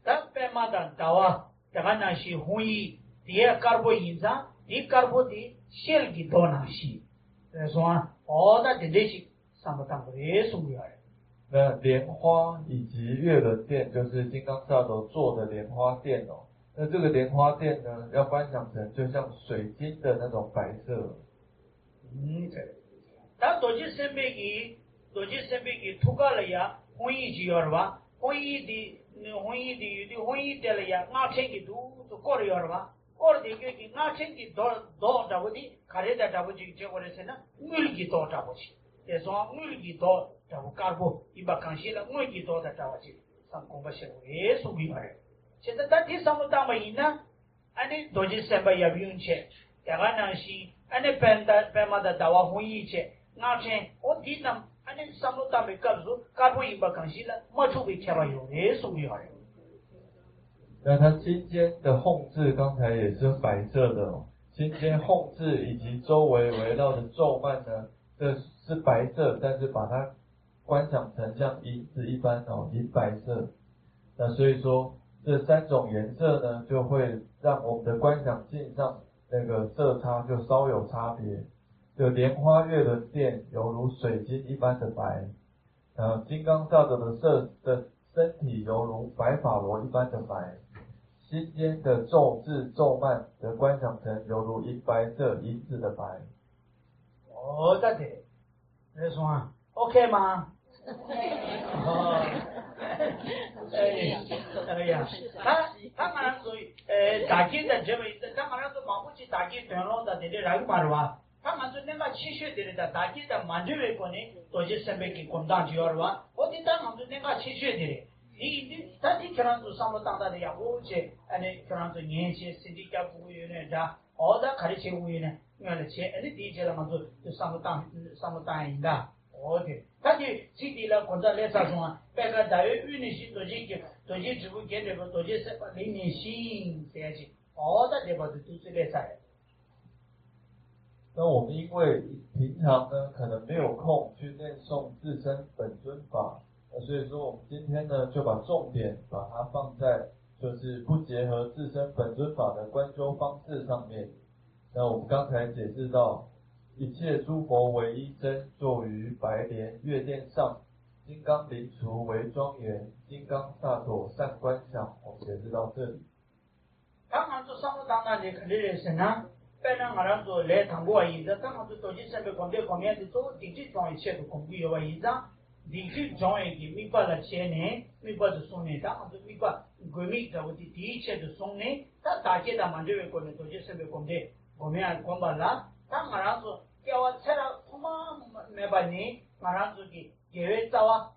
[SPEAKER 1] 但白马的道啊，这个那是红衣，第二карбо印上，第карбо的小的多那是，说哦，那真的是上不当不的重要的。
[SPEAKER 2] 那莲花以及月轮殿就是金刚萨埵做的莲花殿哦。那这个莲花殿呢，要观想成就像水晶的那种白色。
[SPEAKER 1] 但多吉身边的涂改了呀，红衣就要了吧？红衣的了呀，俺天的都搞了要了吧？搞了这个俺天的多找不的，看来的找不去，结果的是呢，我的多找不去。再说我的多找不干不，一把康熙了，我的多的找不去，上公不行，也属于了。现在他第三个单位呢，俺的多吉身边也不用钱，这个呢是俺的白马的大瓦红衣钱。俺天我第那，俺的三个单位干不干不一把康熙了，没出被开吧有，也属于了。
[SPEAKER 2] 那它心间的控制刚才也是白色的哦，心间控制以及周围围绕的咒曼呢，这是白色，但是把它观想成像银子一般哦，银白色。那所以说这三种颜色呢，就会让我们的观想境上那个色差就稍有差别。就莲花月轮殿犹如水晶一般的白，金刚萨埵的身体犹如白法罗一般的白，心间的咒字咒曼则观想成犹如银白色银子的白。
[SPEAKER 1] 哦，对，你说啊 ，OK 吗？哦，哎呀，他马上说，大吉的这位，他马上说马不去大吉团络的，这来个嘛是吧？他马上那个七岁的人，大吉的满足为过呢，多些身边给工当就要是吧？我的他马上那个七岁的人，他的可能是上不当的呀，我去，可能是年轻身体较不有呢，家，好的开的车无有呢，原来车，第一车了嘛就上不当应的。哦对，他就基地了，或者来啥种啊？别个大约与你是多些职务给这个多些是零年薪这样子，哦，那这把都是来啥？
[SPEAKER 2] 那我们因为平常呢可能没有空去念诵自身本尊法，所以说我们今天呢就把重点把它放在就是不结合自身本尊法的观修方式上面。那我们刚才解释到，一切诸佛为一真，坐于白莲月殿上，金刚灵除为庄严，金刚萨埵善观想。我们解释到这里。
[SPEAKER 1] 当然做上不当然的肯定是呢。本来我们做来通过现在，当然做多些身边光面的做地区庄一切都公布有现在，地区庄一点没把了钱呢，没把就送呢，当然就没把国民在我的第一切就送呢，他大家的满足为国民多些身边光面光把了，当然说叫我吃了他妈没把呢，我们做的节约早啊，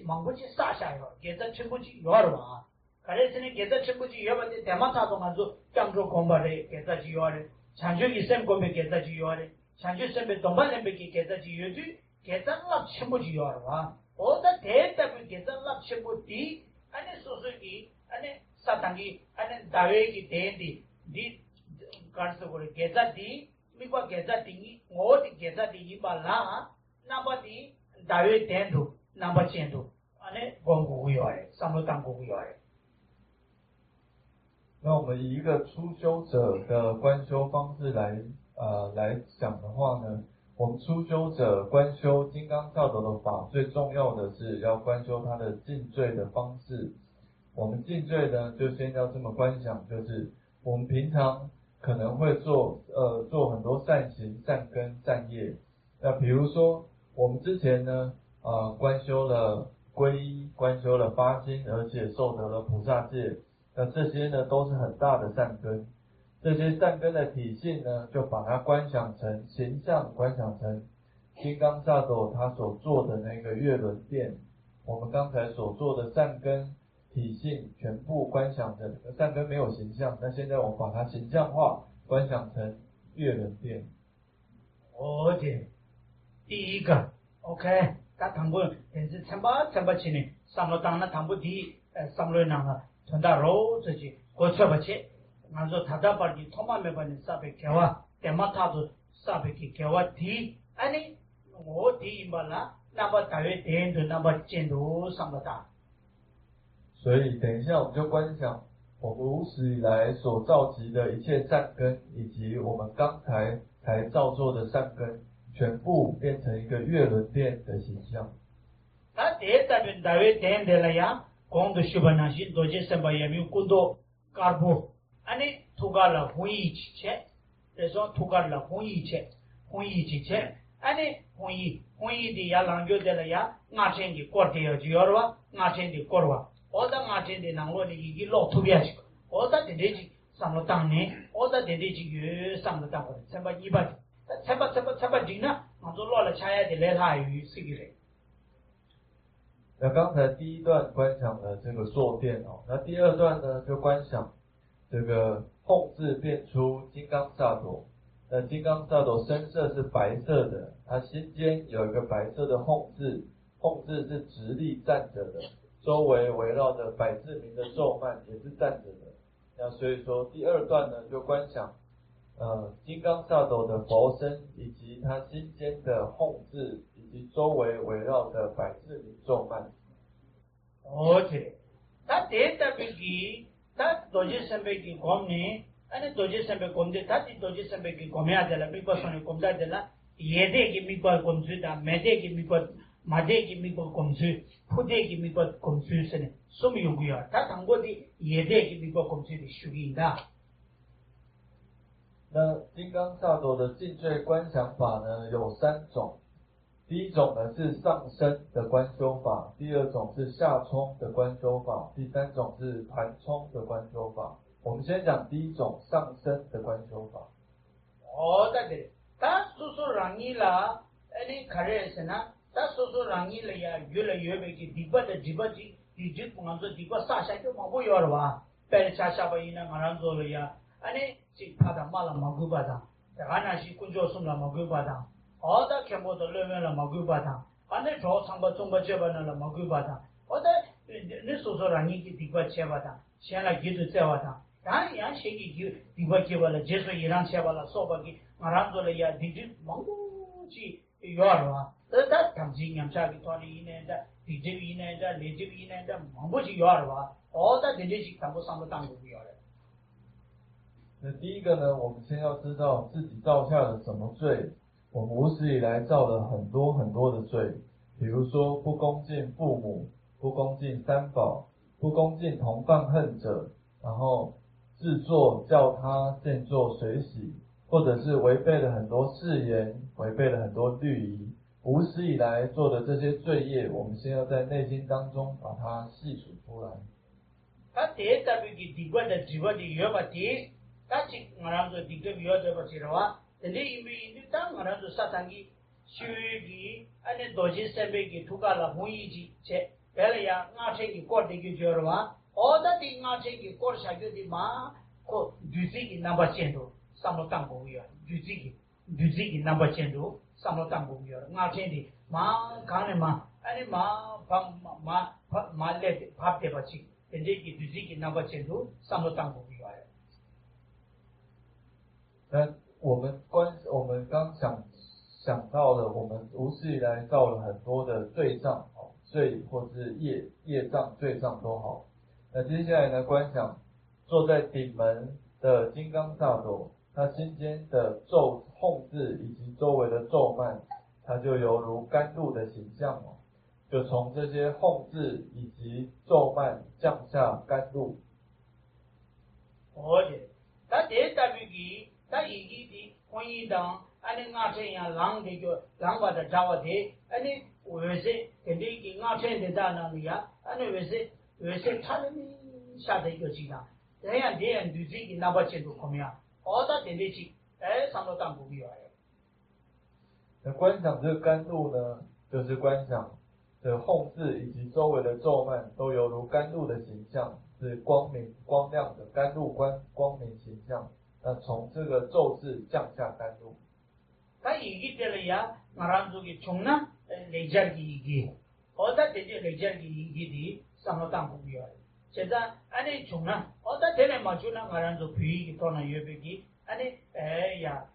[SPEAKER 1] 忙不去撒下药，给他吃不去药了吧？可是现在给他吃不去药吧？这他妈他都俺做江州光把的给他去药的。长久一生过没给他就要的，长久生没东北人没给他就要的，给他拉全部就要了吧？我的台大不给他拉全部的，俺那叔叔的，俺那撒旦的，俺那大卫的台的，你干什么的？给他的，没把给他的，我的给他的一把拉，那么的大卫台头，那么前头，俺那光顾要的，什么当顾要的。
[SPEAKER 2] 那我们以一个初修者的观修方式来讲的话呢，我们初修者观修金刚萨埵的法，最重要的是要观修它的尽罪的方式。我们尽罪呢，就先要这么观想，就是我们平常可能会做很多善行、善根、善业。那比如说我们之前呢观修了皈依，观修了发心，而且受得了菩萨戒。那这些呢都是很大的善根，这些善根的体性呢，就把它观想成形象，观想成金刚萨埵他所做的那个月轮殿。我们刚才所做的善根体性全部观想成善根没有形象，那现在我们把它形象化，观想成月轮殿。
[SPEAKER 1] 哦对，第一个 OK， 他谈不但是参不起呢，上了当了谈不低，上了那个。从大肉这些过去不去， 먼저 다다발기 토마메바니 사베 개와 데마타도 사베기 개와 디 아니 디 임발라 나바 다웨 데엔도 나바 젠도 상바다。
[SPEAKER 2] 所以等一下我们就观想我们无始以来所造集的一切善根，以及我们刚才造作的善根，全部变成一个月轮殿的形象。
[SPEAKER 1] 那데에다면 다웨 데엔데라야 공도 슈바나신 도제 셈바야미 군도 카르보 아니 투갈라 호이치체 그래서 투갈라 호이체 호이치체 아니 호이디 야랑교데라야 나첸기 꼬르데요 지어와 나첸디 꼬르와 오다 나첸디 나로니 이기 로투비아시 오다 데데지 상로땅네 오다 데데지 유 상로땅 셈바 이바 셈바 지나 먼저 로라 차야데 레하유 시기레。
[SPEAKER 2] 那刚才第一段观想了这个坐殿哦，那第二段呢就观想这个吽字变出金刚萨埵。那金刚萨埵身色是白色的，它心间有一个白色的吽字，吽字是直立站着的，周围围绕着百字明的咒曼也是站着的。那所以说第二段呢就观想金刚萨埵的佛身以及他心间的吽字以及周围围绕的百字明咒曼。
[SPEAKER 1] 오케이. 다 데이터 비기 다 도지 선배기 검니 아니 도지 선배 검데 다지 도지 선배기 검해야 되라 미버선이 검다 되라 예대기 미버 검수다 매대기 미버 마대기 미버 검수 푸대기 미버 검수스네 숨이 용구야 다 당고디 예대기 미버 검수의 수기다。
[SPEAKER 2] 那金刚萨埵的进罪观想法呢有3种，第一种呢是上升的观修法，第二种是下冲的观修法，第三种是盘冲的观修法。我们先讲第一种上升的观修法。
[SPEAKER 1] 对，他수수랑이라 아니 가레스나 다 수수랑이라야 유라유베기 디바데 디바지 디지 공안서 디바 사샤게 마보여와 베르차샤바이나 가란조로야 아니 지파다 말라 마구바다 하나씩 군조숨라 마구바다 어다 캠보도 르면라 마구바다 안에 저 상바 중바 제바나라 마구바다 어다 네 수수랑이기 디바 제바다 시안라 기도 제바다 다 양식이 디바 제바라 제소 이랑 제바라 소바기 가란조로야 디지 망고지 요르와 다 당지 냠차기 토니 이네다 디지 이네다 레지 이네다 망고지 요르와 어다 디지 당고 상바 당고 요르。
[SPEAKER 2] 那第一个呢，我们先要知道自己造下了什么罪。我们无始以来造了很多很多的罪，比如说不恭敬父母，不恭敬三宝，不恭敬同犯恨者，然后制作叫他见作水洗，或者是违背了很多誓言，违背了很多律仪。无始以来做的这些罪业，我们先要在内心当中把它细数出来。
[SPEAKER 1] 他第大笔的第个的第个的约把第，他去我们说第个约的把去了哇，但是因为你当我们说萨tangi虚的，安尼多些三百个土嘎了红一级，切，别了呀，俺这个过的个就了哇，我的的俺这个过下去的嘛，可就是个那么钱多，上了当公园，就是个那么钱多。上了当公园，俺这的嘛看的嘛，安尼嘛嘛来拍的把去，现在就是个那么钱多，上了当公园。
[SPEAKER 2] 那我们刚想到了，我们无始以来造了很多的罪障，罪或是业障、罪障都好。那接下来呢，观想坐在顶门的金刚萨埵，它心间的吽字以及周围的咒曼，它就犹如甘露的形象就从这些吽字以及咒曼降下甘露。
[SPEAKER 1] 他这大笔的，他一的婚姻当，安尼俺这样狼的就狼把它抓的，安尼为是跟这个俺这的大那里呀，安尼为是他的下的一个鸡蛋，这样对自己那把钱都怎么样？他点的去，上到当不必要。
[SPEAKER 2] 那观想这个甘露呢，就是观想的吽字以及周围的咒曼都犹如甘露的形象，是光明光亮的甘露光明形象。那从这个咒字降下甘露。
[SPEAKER 1] 他一个的呀，俺这个穷呢，累加的一个，他点的累加的一个的上到当不必要。现在安尼穷呢，我在这里嘛就那个人就皮到那约别个，安尼呀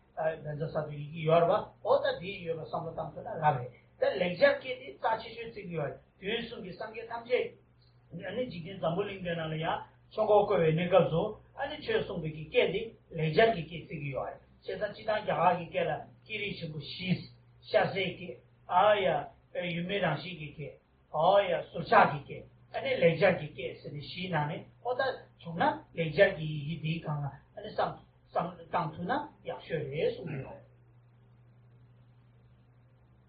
[SPEAKER 1] 人家啥子一个月吧，我在第月个上不当出来拉呗，但人家给的早起学这个月，就是说给上个他们这，安尼几天咱们领导那里呀，上个个月那个时候，安尼全送给给的，人家给这个月，现在其他家给了，给的全部下水给，哎呀，有没让西给，哎呀，暑假给。安尼人家给是的西南呢，或者从那人家给一地方啊，安尼上当初呢也学的属于。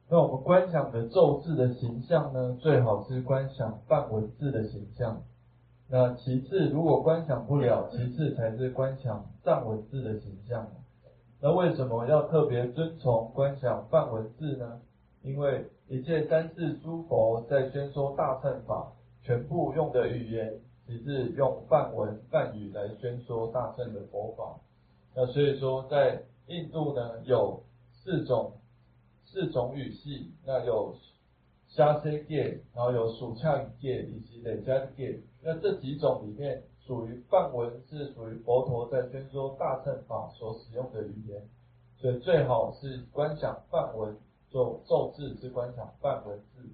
[SPEAKER 2] 那我们观想的咒字的形象呢，最好是观想梵文字的形象。那其次，如果观想不了，其次才是观想藏文字的形象。那为什么要特别遵从观想梵文字呢？因为一切三世诸佛在宣说大乘法，全部用的语言只是用梵文梵语来宣说大乘的佛法。那所以说，在印度呢，有四种语系，那有沙塞界，然后有属恰界以及累加界。那这几种里面，属于梵文是属于佛陀在宣说大乘法所使用的语言，所以最好是观想梵文，做咒字是观想梵文字。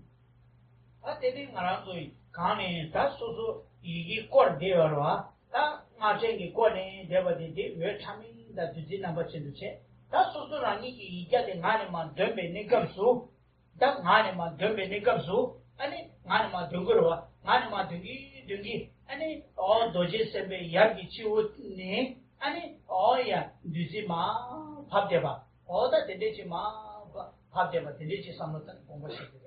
[SPEAKER 1] 这里我们说，讲呢，他说说一个观点了哇，他我这个观呢，对不对？越长命的自己那么清楚些。他说说让你一家的俺们嘛，准备那个书，他俺们嘛准备那个书，安尼俺们嘛准备了哇，俺们嘛准备，安尼哦，都是准备也给去我呢，安尼哦呀，就是嘛拍的吧，哦，他真的是嘛拍的吧，真的是上了真公布写的。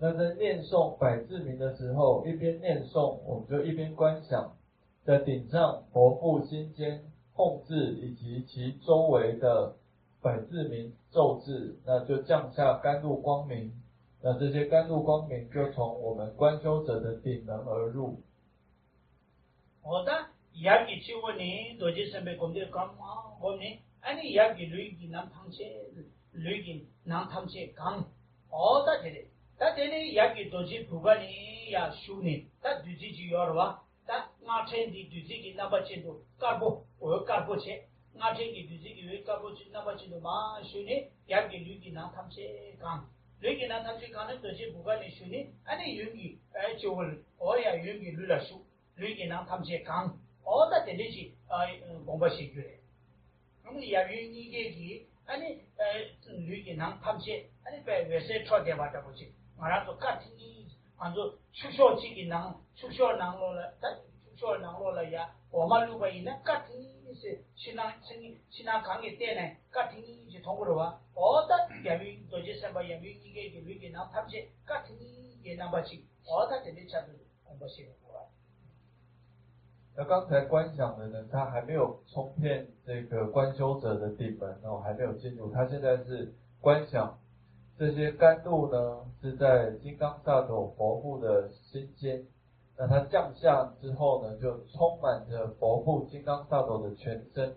[SPEAKER 2] 那在念诵百字明的时候，一边念诵，我们就一边观想，在顶上佛腹心间控制以及其周围的百字明咒字，那就降下甘露光明。那这些甘露光明就从我们观修者的顶门而入。
[SPEAKER 1] 好的，也给去我呢，都是准备工作干嘛？我呢，安尼也给累给南汤些，累给南汤些干，好的这里。他这里也给都是不管你呀修呢，他自己就要了哇，他俺城的自己给那么清楚，干部我干部去，俺城的自己给干部去那么清楚嘛修呢，也给累给南汤些干，累给南汤些干呢都是不管你修呢，安尼愿意就我也愿意累了修。累给南汤些干，我的这里是公布写出来，我们也愿意给安尼累给南汤些，安尼被卫生错的话就不行。我那说家庭里，按照出小去的人，出小人了，出小人了呀。我们如果呢，家庭是去那讲的点呢，家庭是通过了哇。我的也为做些什么，也为一个累给南他们些家庭也那么去，我的这里才是公布写的过来。
[SPEAKER 2] 那刚才观想的呢，他还没有冲遍这个观修者的顶门哦，还没有进入，他现在是观想。这些甘露呢，是在金刚萨埵佛腹的心间，那它降下之后呢，就充满着佛腹金刚萨埵的全身。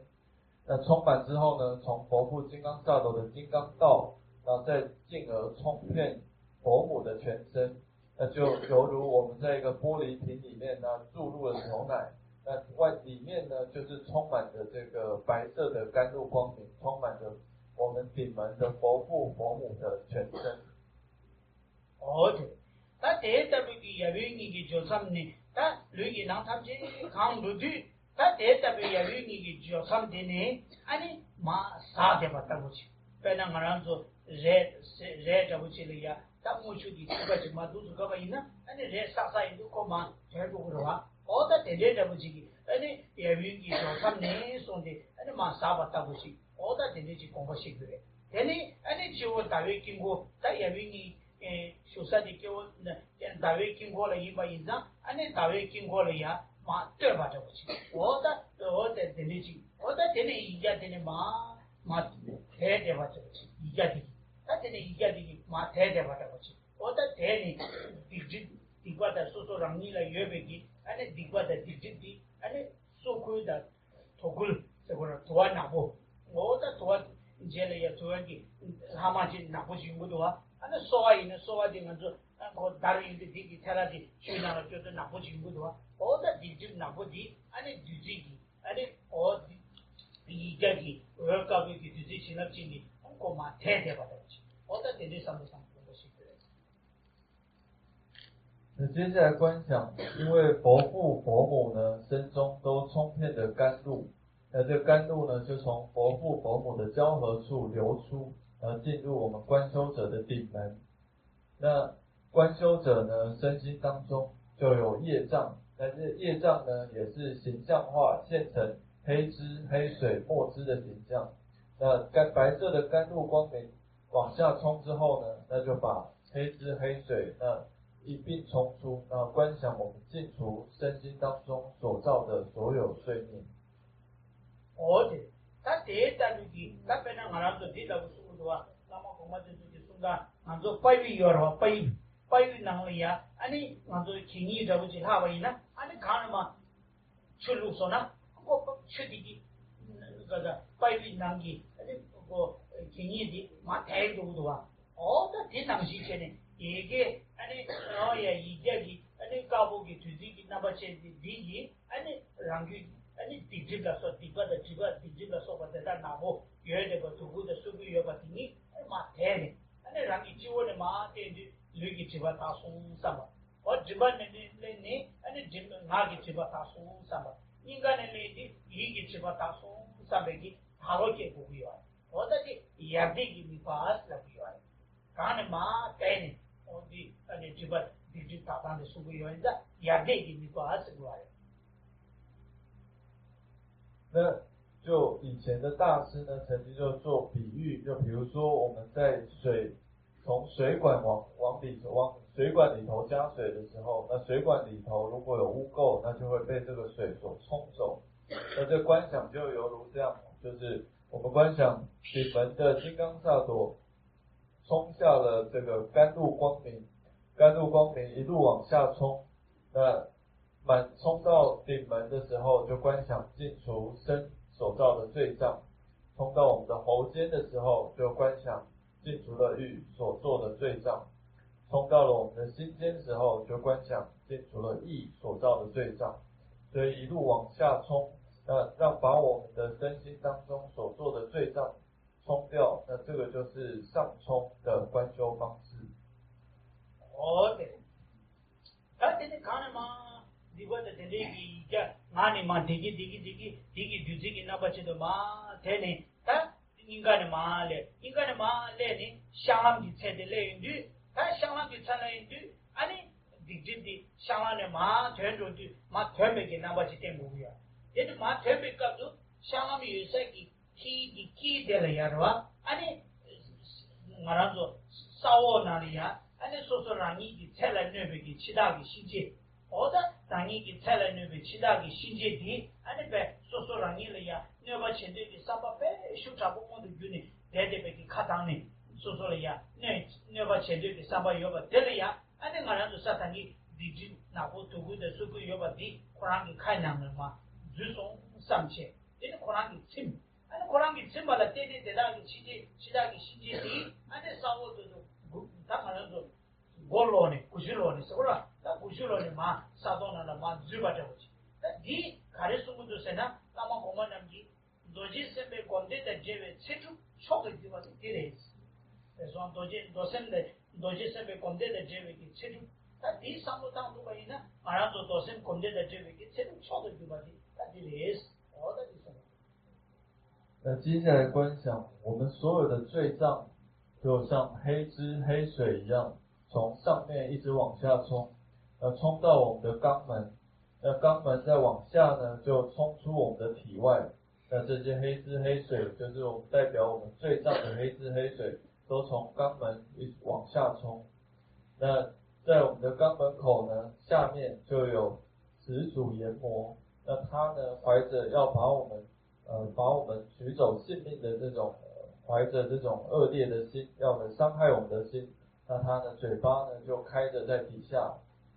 [SPEAKER 2] 那充满之后呢，从佛腹金刚萨埵的金刚道，然后再进而冲遍佛母的全身，那就犹如我们在一个玻璃瓶里面呢注入了牛奶，那里面呢就是充满着这个白色的甘露光明，充满着我们顶门的佛父佛母的全身。
[SPEAKER 1] 哦对，他第一代不也为你的叫什么呢？他累给南他们这扛不住，他第一代不也为你的叫什么的呢？安尼马啥的吧，对不起，别那个人说热对不起了呀，他没去的这个什么都是干嘛呢？安尼热啥啥都干嘛？全部的话，哦，他第二代不起的，安尼也为你叫什么呢？说的，安尼马啥吧，对不起。我的真的是公布写出来，但你安尼就我大约经过，他也为你修缮的给我大约经过了一把以上，安尼大约经过了呀，马对吧？对不起，我的真的是，我的真的一家真的马太对吧？对不起，一家的，他真的一家的马太对吧？对不起，我的太呢，地瓜的说让你来约别的，安尼地瓜的的，安尼所亏的脱裤这个多拿不。我的多，这里也做个，他妈去拿不去不多啊？那说话的，俺说， 그 다른 인들이 테라디 주나로 저도 나쁘지 못도 어디 뒤집 나쁘지 아니 뒤지기 아니 어디 이자기 월가기 뒤지 지나치니 고마 대대 받았지 어디 대대 삼삼 것이 그래
[SPEAKER 2] 那接下来观想，因为佛父佛母呢身中都充沛的甘露，那这甘露呢就从佛父佛母的交合处流出，然后进入我们观修者的顶门。那观修者呢身心当中就有业障，那这业障呢也是形象化现成黑汁、黑水、墨汁的形象。那白色的甘露光明往下冲之后呢，那就把黑汁、黑水那一并冲出，那观想我们净除身心当中所造的所有罪孽。
[SPEAKER 1] 어디 다 대단하기 답변은 말아도 되다고 수고도와 나마 공마도 순간 먼저 빠이 열어 빠이 나오야 아니 먼저 긴이 잡지 하와이나 아니 가는마 출루소나 꼭 추디기 그가 빠이 남기 아니 그 긴이디 마태도도와 어디 대상시 전에 이게 아니 어야 이제기 아니 까보기 주지기 나바체디 디기 아니 랑기 아니 디지가서 디바다 디지가서 받다 나고 예대가 두고도 수비 여바티니 마태네 아니 랑기 지원에 마태디 르기 지바 다송 삼바 어 지바네네 아니 지 나기 지바 다송 삼바 인간네디 이기 지바 다송 삼베기 하로게 보고요 어디 야디기 미파스 라고요 가네 마태네 어디 아니 지바 디지 다단데 수비요 인자 야디기 미파스 고요
[SPEAKER 2] 那就以前的大师呢，曾经就做比喻，就比如说我们在从水管往水管里头加水的时候，那水管里头如果有污垢，那就会被这个水所冲走。那这观想就犹如这样，就是我们观想顶门的金刚萨埵冲下了这个甘露光明一路往下冲，那冲到顶门的时候，就观想净除身所造的罪障；冲到我们的喉间的时候，就观想净除了欲所做的罪障；冲到了我们的心间的时候，就观想净除了意所造的罪障。所以一路往下冲，把我们的身心当中所做的罪障冲掉，那这个就是上冲的观修方式。
[SPEAKER 1] 对，这看了吗？ 이거는 되게 이제 많이 되게 뒤지기 나빠지도 마 되네 다 인간의 말에니 샹람기 체들레인지 다 샹람기 차라인지 아니 디지디 샹람의 마 되는지 마 되게 나빠지 때문이야 얘도 마 되게까지 샹람이 요새기 키 되려야와 아니 말하죠 싸워나리야 아니 소소랑이 체라네베기 치다기 시지 어다 당이기 텔레누비 치다기 신제디 아니베 소소랑이려야 네바 첸데기 사바베 슈타보모도 유니 데데베기 카당니 소소려야 네바 첸데기 사바 요바 데려야 아니 말하는 사탄이 디지 나고 두고데 수고 요바디 코랑이 카이나는마 주송 삼체 이 코랑이 침 아니 코랑이 침발라 데데데다기 치다기 신제디 아니 사고도 다 말하는 골로네 구실로네 서라 다 구실로네 마 사도나라 마 주바자고지 이 가르스무도 세나 까마 고만남기 도지세베 건데다 제베 체주 초게 디바디 디레스 그래서 도지세베 건데다 제베기 체주 다이 상도당도 가이나 말아도 도셈 건데다 제베기 체주 초게 디바디 디레스 어디 있어
[SPEAKER 2] 那接下来观想，我们所有的罪障，就像黑汁、黑水一样。 从上面一直往下冲，冲到我们的肛门，那肛门再往下呢，就冲出我们的体外。那这些黑汁黑水，就是我们代表我们罪障的黑汁黑水，都从肛门一直往下冲。那在我们的肛门口呢，下面就有始祖阎魔，那他呢怀着要把我们取走性命的这种怀着这种恶劣的心，要来伤害我们的心。 那他的嘴巴呢就开着在底下，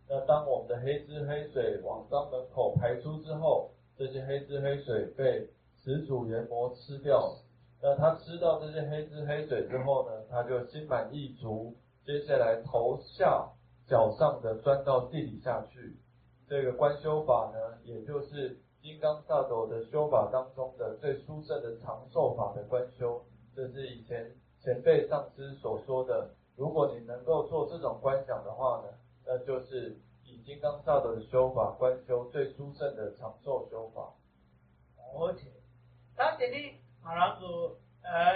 [SPEAKER 2] 那当我们的黑汁黑水往肛门口排出之后，这些黑汁黑水被始祖阎魔吃掉。那他吃到这些黑汁黑水之后呢，他就心满意足，接下来头下脚上的钻到地底下去。这个观修法呢，也就是金刚萨埵的修法当中的最殊胜的长寿法的观修。这是以前前辈上师所说的，如果你能够做这种观想的话呢，那就是以金刚萨埵的修法观修最殊胜的长寿修法。
[SPEAKER 1] 但这里马上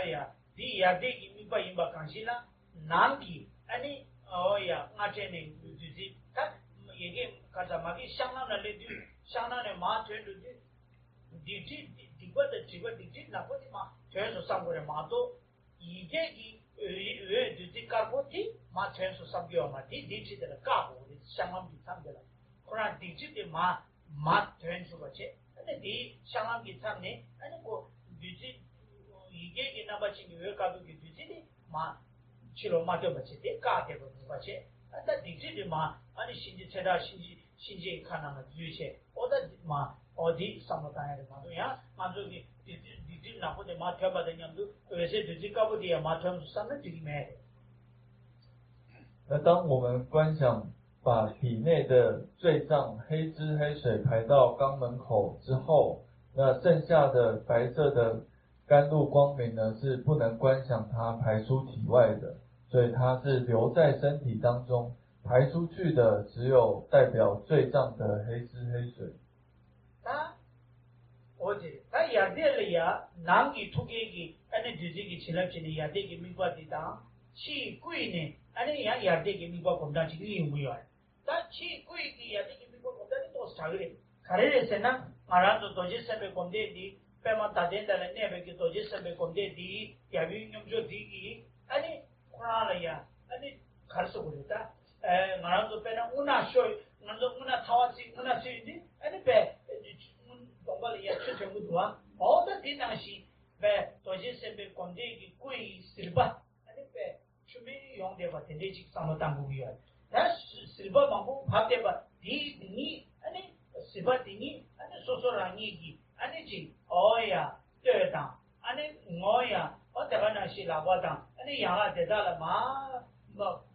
[SPEAKER 1] 呀，第二点你明白明白讲是啦，难题，安尼呀，我这呢就是他也给卡萨马给相当的来对，相当的马全就是，第个那个的马全是上过的马多，以前就是搞过的马全是上过嘛，第的搞过的相当比上的了，不然第的马全是过去。第相当给他们呢，那个就是以前给那么几个月搞到就是的嘛，去了嘛就不去的，搞的不去，那第的嘛，俺新的车道新的看那么有些，我的嘛，我的什么单的嘛，对呀，嘛就的那个的嘛，挑把的样子，有些就是搞不的嘛，全是上面这里面。
[SPEAKER 2] 那当我们观想把体内的罪障黑汁黑水排到肛门口之后，那剩下的白色的甘露光明呢，是不能观想它排出体外的，所以它是留在身体当中，排出去的只有代表罪障的黑汁黑水。
[SPEAKER 1] 我这，他亚得了呀，南给土给给，俺那自己给吃了吃的亚得给米瓜的当，吃贵呢，俺那亚得给米瓜工当去有没有？但吃贵的亚得给米瓜工当的多少个人？看来的是呢，马上就多些身边工地的，白毛大点的了，那边给多些身边工地的，也有用着地的，俺那看了呀，俺那看是过的，马上就变成我那说，我那台湾去，我那去的，俺那边。东北里也出全部多啊，好多地方是被多些身边工地的贵十八，那边出面用的话，天天去上了当公园，但是十八忙不拍的吧，第二，那十八第二，那说让你去，那去，呀，对当，那我呀，我这个那是老婆当，那养了得到了嘛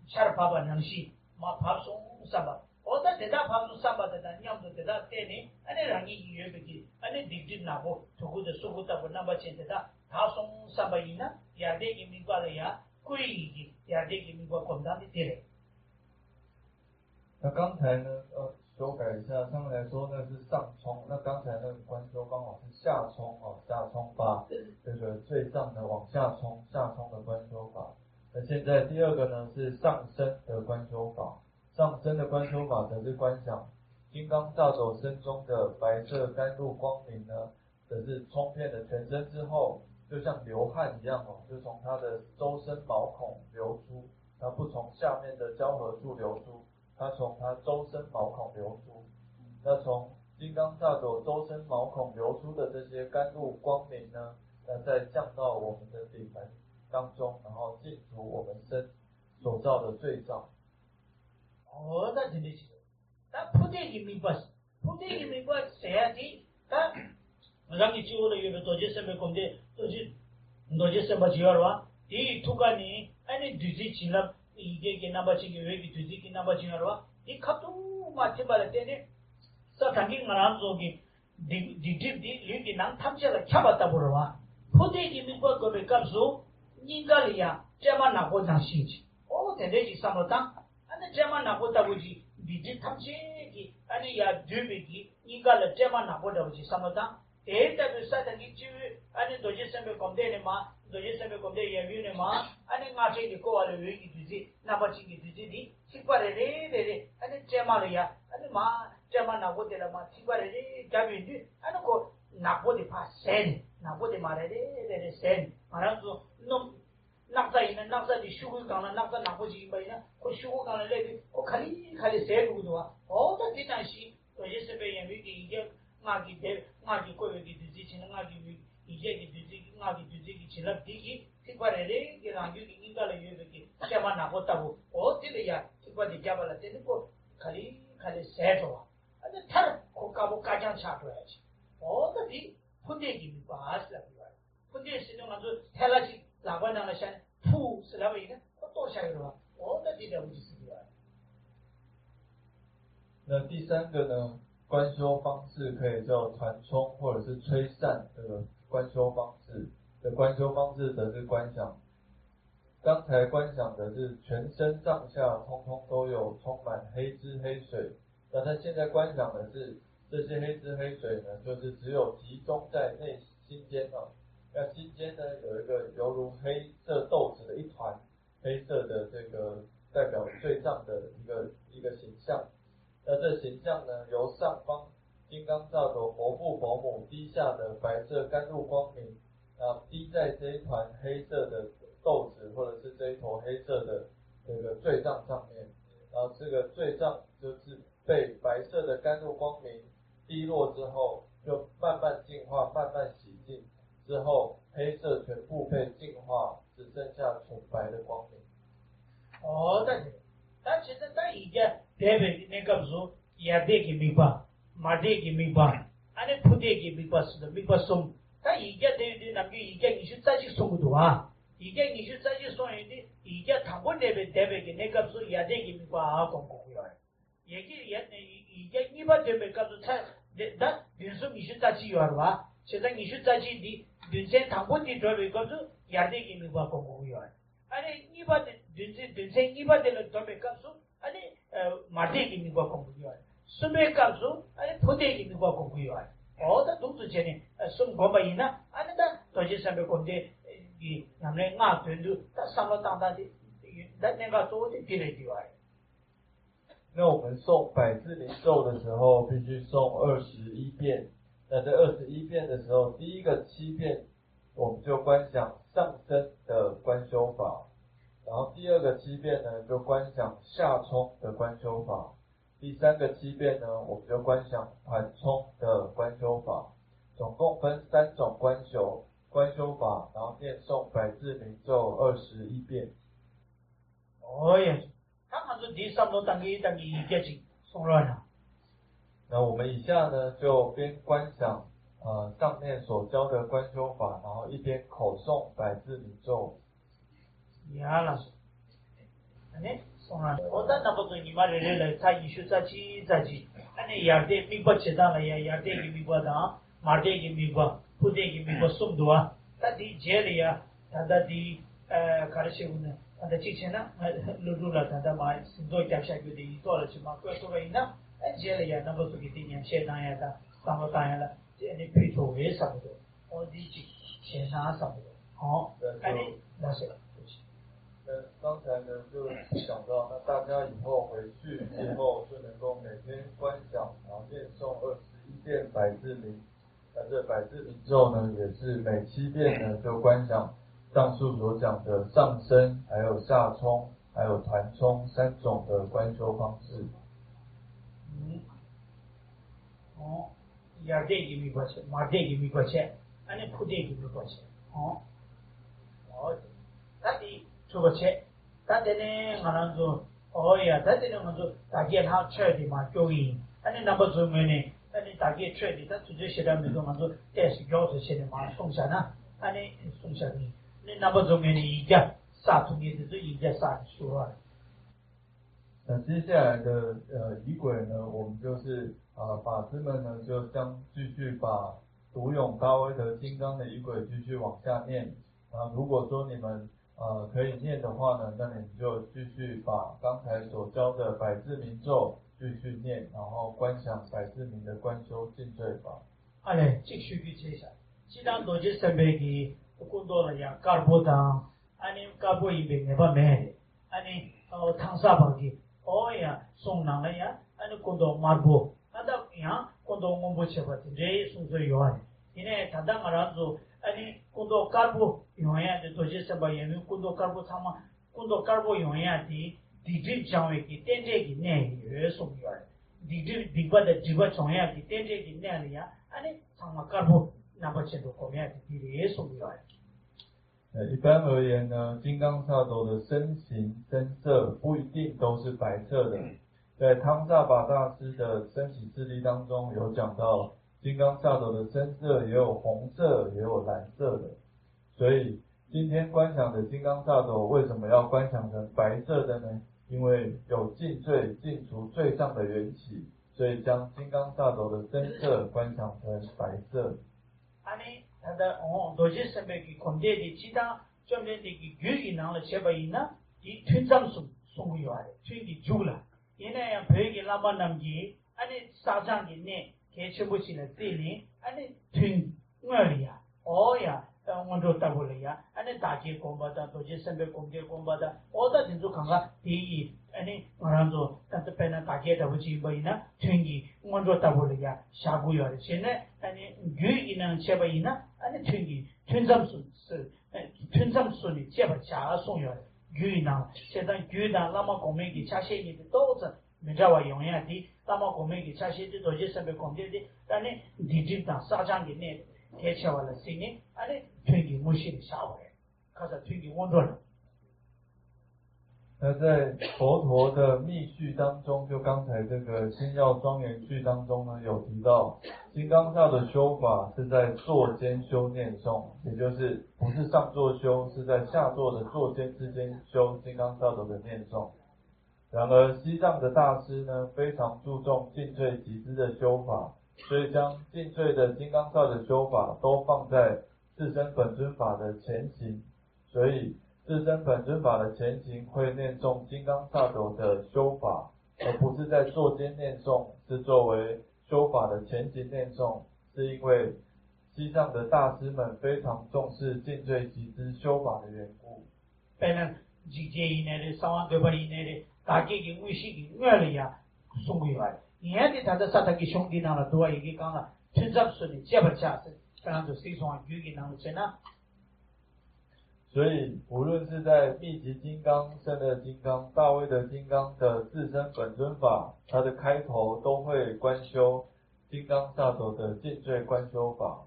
[SPEAKER 1] 下了爸爸能是嘛拍送什么？我在这大旁边上班的人，要么在那店里，那让你医院不去，那地址那不，出国的收入大不那么钱的，他送上班呢，也得给民国的呀，贵的也得给民国共产的地
[SPEAKER 2] 那刚才呢，修改一下，上面来说那是上冲，那刚才那个观修方法是下冲下冲把这个最上的往下冲，下冲的观修法。那现在第二个呢是上升的观修法。上升的观修法则是观想金刚萨埵身中的白色甘露光明呢，则是冲遍了全身之后，就像流汗一样就从他的周身毛孔流出，它不从下面的交合处流出，它从他周身毛孔流出。那从金刚萨埵周身毛孔流出的这些甘露光明呢，那再降到我们的顶门当中，然后净除我们身所造的罪障。
[SPEAKER 1] 那真的是，但不得给明白，不得给明白谁啊的，但让你做了有多些什么工作，多些什么就要了，第一突然呢，你自己进了，一个那么几个月，自己那么进了吧，你看都嘛去把了的呢，说他给我那做的，你能他们家来看不到不了啊，不得给明白各位感受，应该的呀，这么拿过当心情，真的是什么当。这么拿过的不是，你这他们这个，也准备的，应该了这么拿过的不是什么当？但是啥的你就，多些什么工地的嘛，多些什么工地业务的嘛，俺这里过来有一个自己，那么这个自己的，奇怪的，这么了呀，嘛这么拿过的了嘛，奇怪的，这边的，个拿过的怕神，拿过的嘛的神，马上就弄。那在的修会讲了，那拿过去没呢？我修会讲了那个，我看你谁路多啊？那这场戏，有些是被人为的一个，俺的过去的自己，俺的以前的自己，俺的自己的成了第一，这块的嘞，给俺就应该来有这个，这嘛拿过大步，这个呀，这块的家吧了，这个看你谁着啊？那他我搞不干将查出来去，那的不得给你把是了，不得是那么多太垃圾。哪个那个先铺是那么一个，我多下去了，那地点我就是这样。
[SPEAKER 2] 那第三个呢，观修方式可以叫团冲或者是吹散这个观修方式。的观修方式则是观想，刚才观想的是全身上下通通都有充满黑汁黑水，那他现在观想的是这些黑汁黑水呢，就是只有集中在心间哦。那心间呢有一个犹如黑色豆子的一团黑色的这个代表最上的一个形象。那这形象呢，由上方金刚萨埵佛父佛母滴下的白色甘露光明，滴在这一团黑色的豆子或者是这一坨黑色的这个罪障上面，然后这个罪障就是被白色的甘露光明滴落之后，就慢慢净化，慢慢洗净，之后黑色全部被净化，只剩下纯白的光明。
[SPEAKER 1] 但其实他而家特别那个说亚得给明白，马得给明白，安尼普得给明白是的，明白送。他而家对那个而家你去再去送不多啊，而家你去再去送人的，而家他们那边特别给那个说亚得给明白啊，讲过来，也就也而家你把这边告诉他，那比如说你去再去玩吧，现在你去再去的，原先他们的这边告诉亚得给明白讲过来。아니 이바데 든세 이바데는 도메 값수 아니 마데기 미과 공부요 수메 값수 아니 포데기 미과 공부요 어다 동도 전에 숨 고바이나 아니다 도지 삼베 공데 이 남네 나 된도 다 상로 당다디 내가 또디 비례디요
[SPEAKER 2] 那我们诵百字明咒的时候，必须诵21遍。那这21遍的时候，第一个7遍我们就观想上升的观修法，然后第二个7遍呢就观想下冲的观修法，第三个7遍呢我们就观想团冲的观修法，总共分3种观修法，然后念诵百字明咒21遍。
[SPEAKER 1] 他们说第三罗当一节经送乱了。
[SPEAKER 2] 那我们以下呢就边观想上面所教的观修法，然后一边口诵百字明咒。
[SPEAKER 1] 呀了，안에 송란. 어다 나보고 이 말을 다 이슈자지 자지. 아니 야데 미버 제다라야 야데 미버다. 마데 미버, 푸데 미버 숨도아. 다디 제리야 다다디 가르치고는 다다 지체나 루루라 다다 마 신도 잡샤기데 이토라지마 그토라이나 제리야 나보고 기티냐 셰나야다 상로타야라. 아니 피토에 사고도. 어디지 셰나 사고도. 아니 나세.
[SPEAKER 2] 刚才呢就想到，那大家以后回去之后就能够每天观想，然后念诵21遍百字明。那这百字明咒呢，也是每7遍呢就观想上述所讲的上升、还有下冲、还有团冲3种的观修方式。
[SPEAKER 1] 야대기 미과체, 마대기 미과체, 아니 푸대기 미과체. 다디 저거체. 다데네 만한조 다데네 만조 다게 하 쳐디 마 교이. 아니 넘버 2면에 아니 다게 쳐디 다 주제 시라면서 만조 테스 교수 시에 마 송샤나. 아니 송샤니. 네 넘버 2면에 이자 사투니도 이자 사수아.
[SPEAKER 2] 那接下来的仪轨呢，我们就是法师们呢就将继续把独勇大威德金刚的仪轨继续往下念。如果说你们可以念的话呢，那你们就继续把刚才所教的百字明咒继续念，然后观想百字明的观修尽罪法。
[SPEAKER 1] 아네, 직수기 제사. 지난 도지 선배기 군도라야 까보다 아니 까보 이백 네바메 아니 탕사방기 오야 송나라야 아니 군도 마보 아다 야 군도 몸보체바티 제 송소 요한 이네 다당아라조 아니 군도 까보 요야데 도지 선배야 군도 까보 참마 군도 까보 요야디 디디 장외기 땡제기 내 예송요한 디디 디바데 디바 총야기 땡제기 내야 아니 정말 까보 나머지도 보면 이게 예송요한
[SPEAKER 2] 一般而言呢，金刚萨埵的身形身色不一定都是白色的。在汤萨巴大师的升起智力当中有讲到，金刚萨埵的身色也有红色也有蓝色的。所以今天观想的金刚萨埵为什么要观想成白色的呢？因为有尽罪尽除罪障的缘起，所以将金刚萨埵的深色观想成白色。
[SPEAKER 1] 아니 다다 도지 선배기 공대디 지당 점전디기 규인나를 제바이나 이 튼잠숨 송구요아래 튼기 죽라 얘네야 배기 라만남기 아니 사장기 네 개체부시는 띠니 아니 튼 응얼이야 어야 원도 따볼이야 아니 다지 공부다 도지 선배 공대 공부다 어다 진주 강가 이 아니 말한도 따뜻한 다게다 부지 뭐이나 튼기 원도 따볼이야 샤구요아래 쟤네 아니 규인나는 제바이나 아니 튼기 튼잠숨이 제바 자송요 규인나 세상 규다 라마 공매기 자세히 도저 메자와 용야디 라마 공매기 자세히 도지 선배 공대디 아니 디집다 사장기 내 개체와라 시니 아니 튼기 무시 샤워해 가서 튼기 원도了。
[SPEAKER 2] 那在佛陀的密序当中，就刚才这个星耀庄严序当中呢，有提到金刚萨的修法是在坐间修念诵，也就是不是上座修，是在下座的坐间之间修金刚萨埵的念诵。然而西藏的大师呢，非常注重尽瘁集资的修法，所以将尽瘁的金刚萨的修法都放在自身本尊法的前行，所以自身本尊法的前行会念诵金刚萨埵的修法，而不是在坐间念诵，是作为修法的前行念诵，是因为西藏的大师们非常重视尽瘁集资修法的缘故。
[SPEAKER 1] 배는 지제 이내에 상황 되버 이내에 다기기 의식이 응얼이야 송구요아 얘한테 다들 사다기兄弟나라 도와 얘기 강라 튼잡순이 제바차스 그런도 세송한 규기 나는 제나。
[SPEAKER 2] 所以，无论是在密集金刚、胜乐金刚、大威德金刚的自身本尊法，它的开头都会观修金刚萨埵的尽瘁观修法。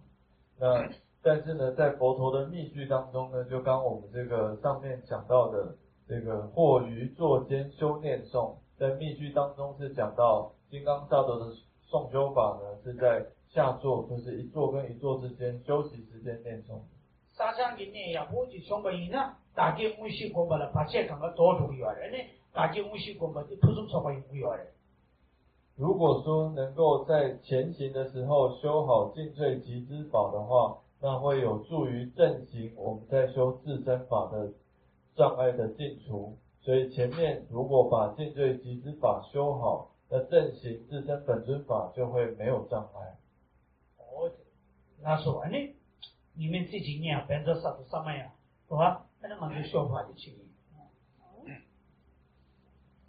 [SPEAKER 2] 那但是呢，在佛陀的密序当中呢，就刚我们这个上面讲到的这个或于坐间修念诵，在密序当中是讲到金刚萨埵的诵修法呢，是在下座，就是一座跟一座之间休息时间念诵。
[SPEAKER 1] 사장기네 야보지 정바이나 다게 무시 공부를 받게 간가 더 두려워하네 다게 무시 공부도 투좀 쳐봐요 두려워해。
[SPEAKER 2] 如果说能够在前行的时候修好尽瘁集资法的话，那会有助于正行我们在修自身法的障碍的尽除。所以前面如果把尽瘁集资法修好，那正行自身本尊法就会没有障碍。
[SPEAKER 1] 那说呢？你们自己念，本着啥子什么呀？对吧？那蛮多说法的去。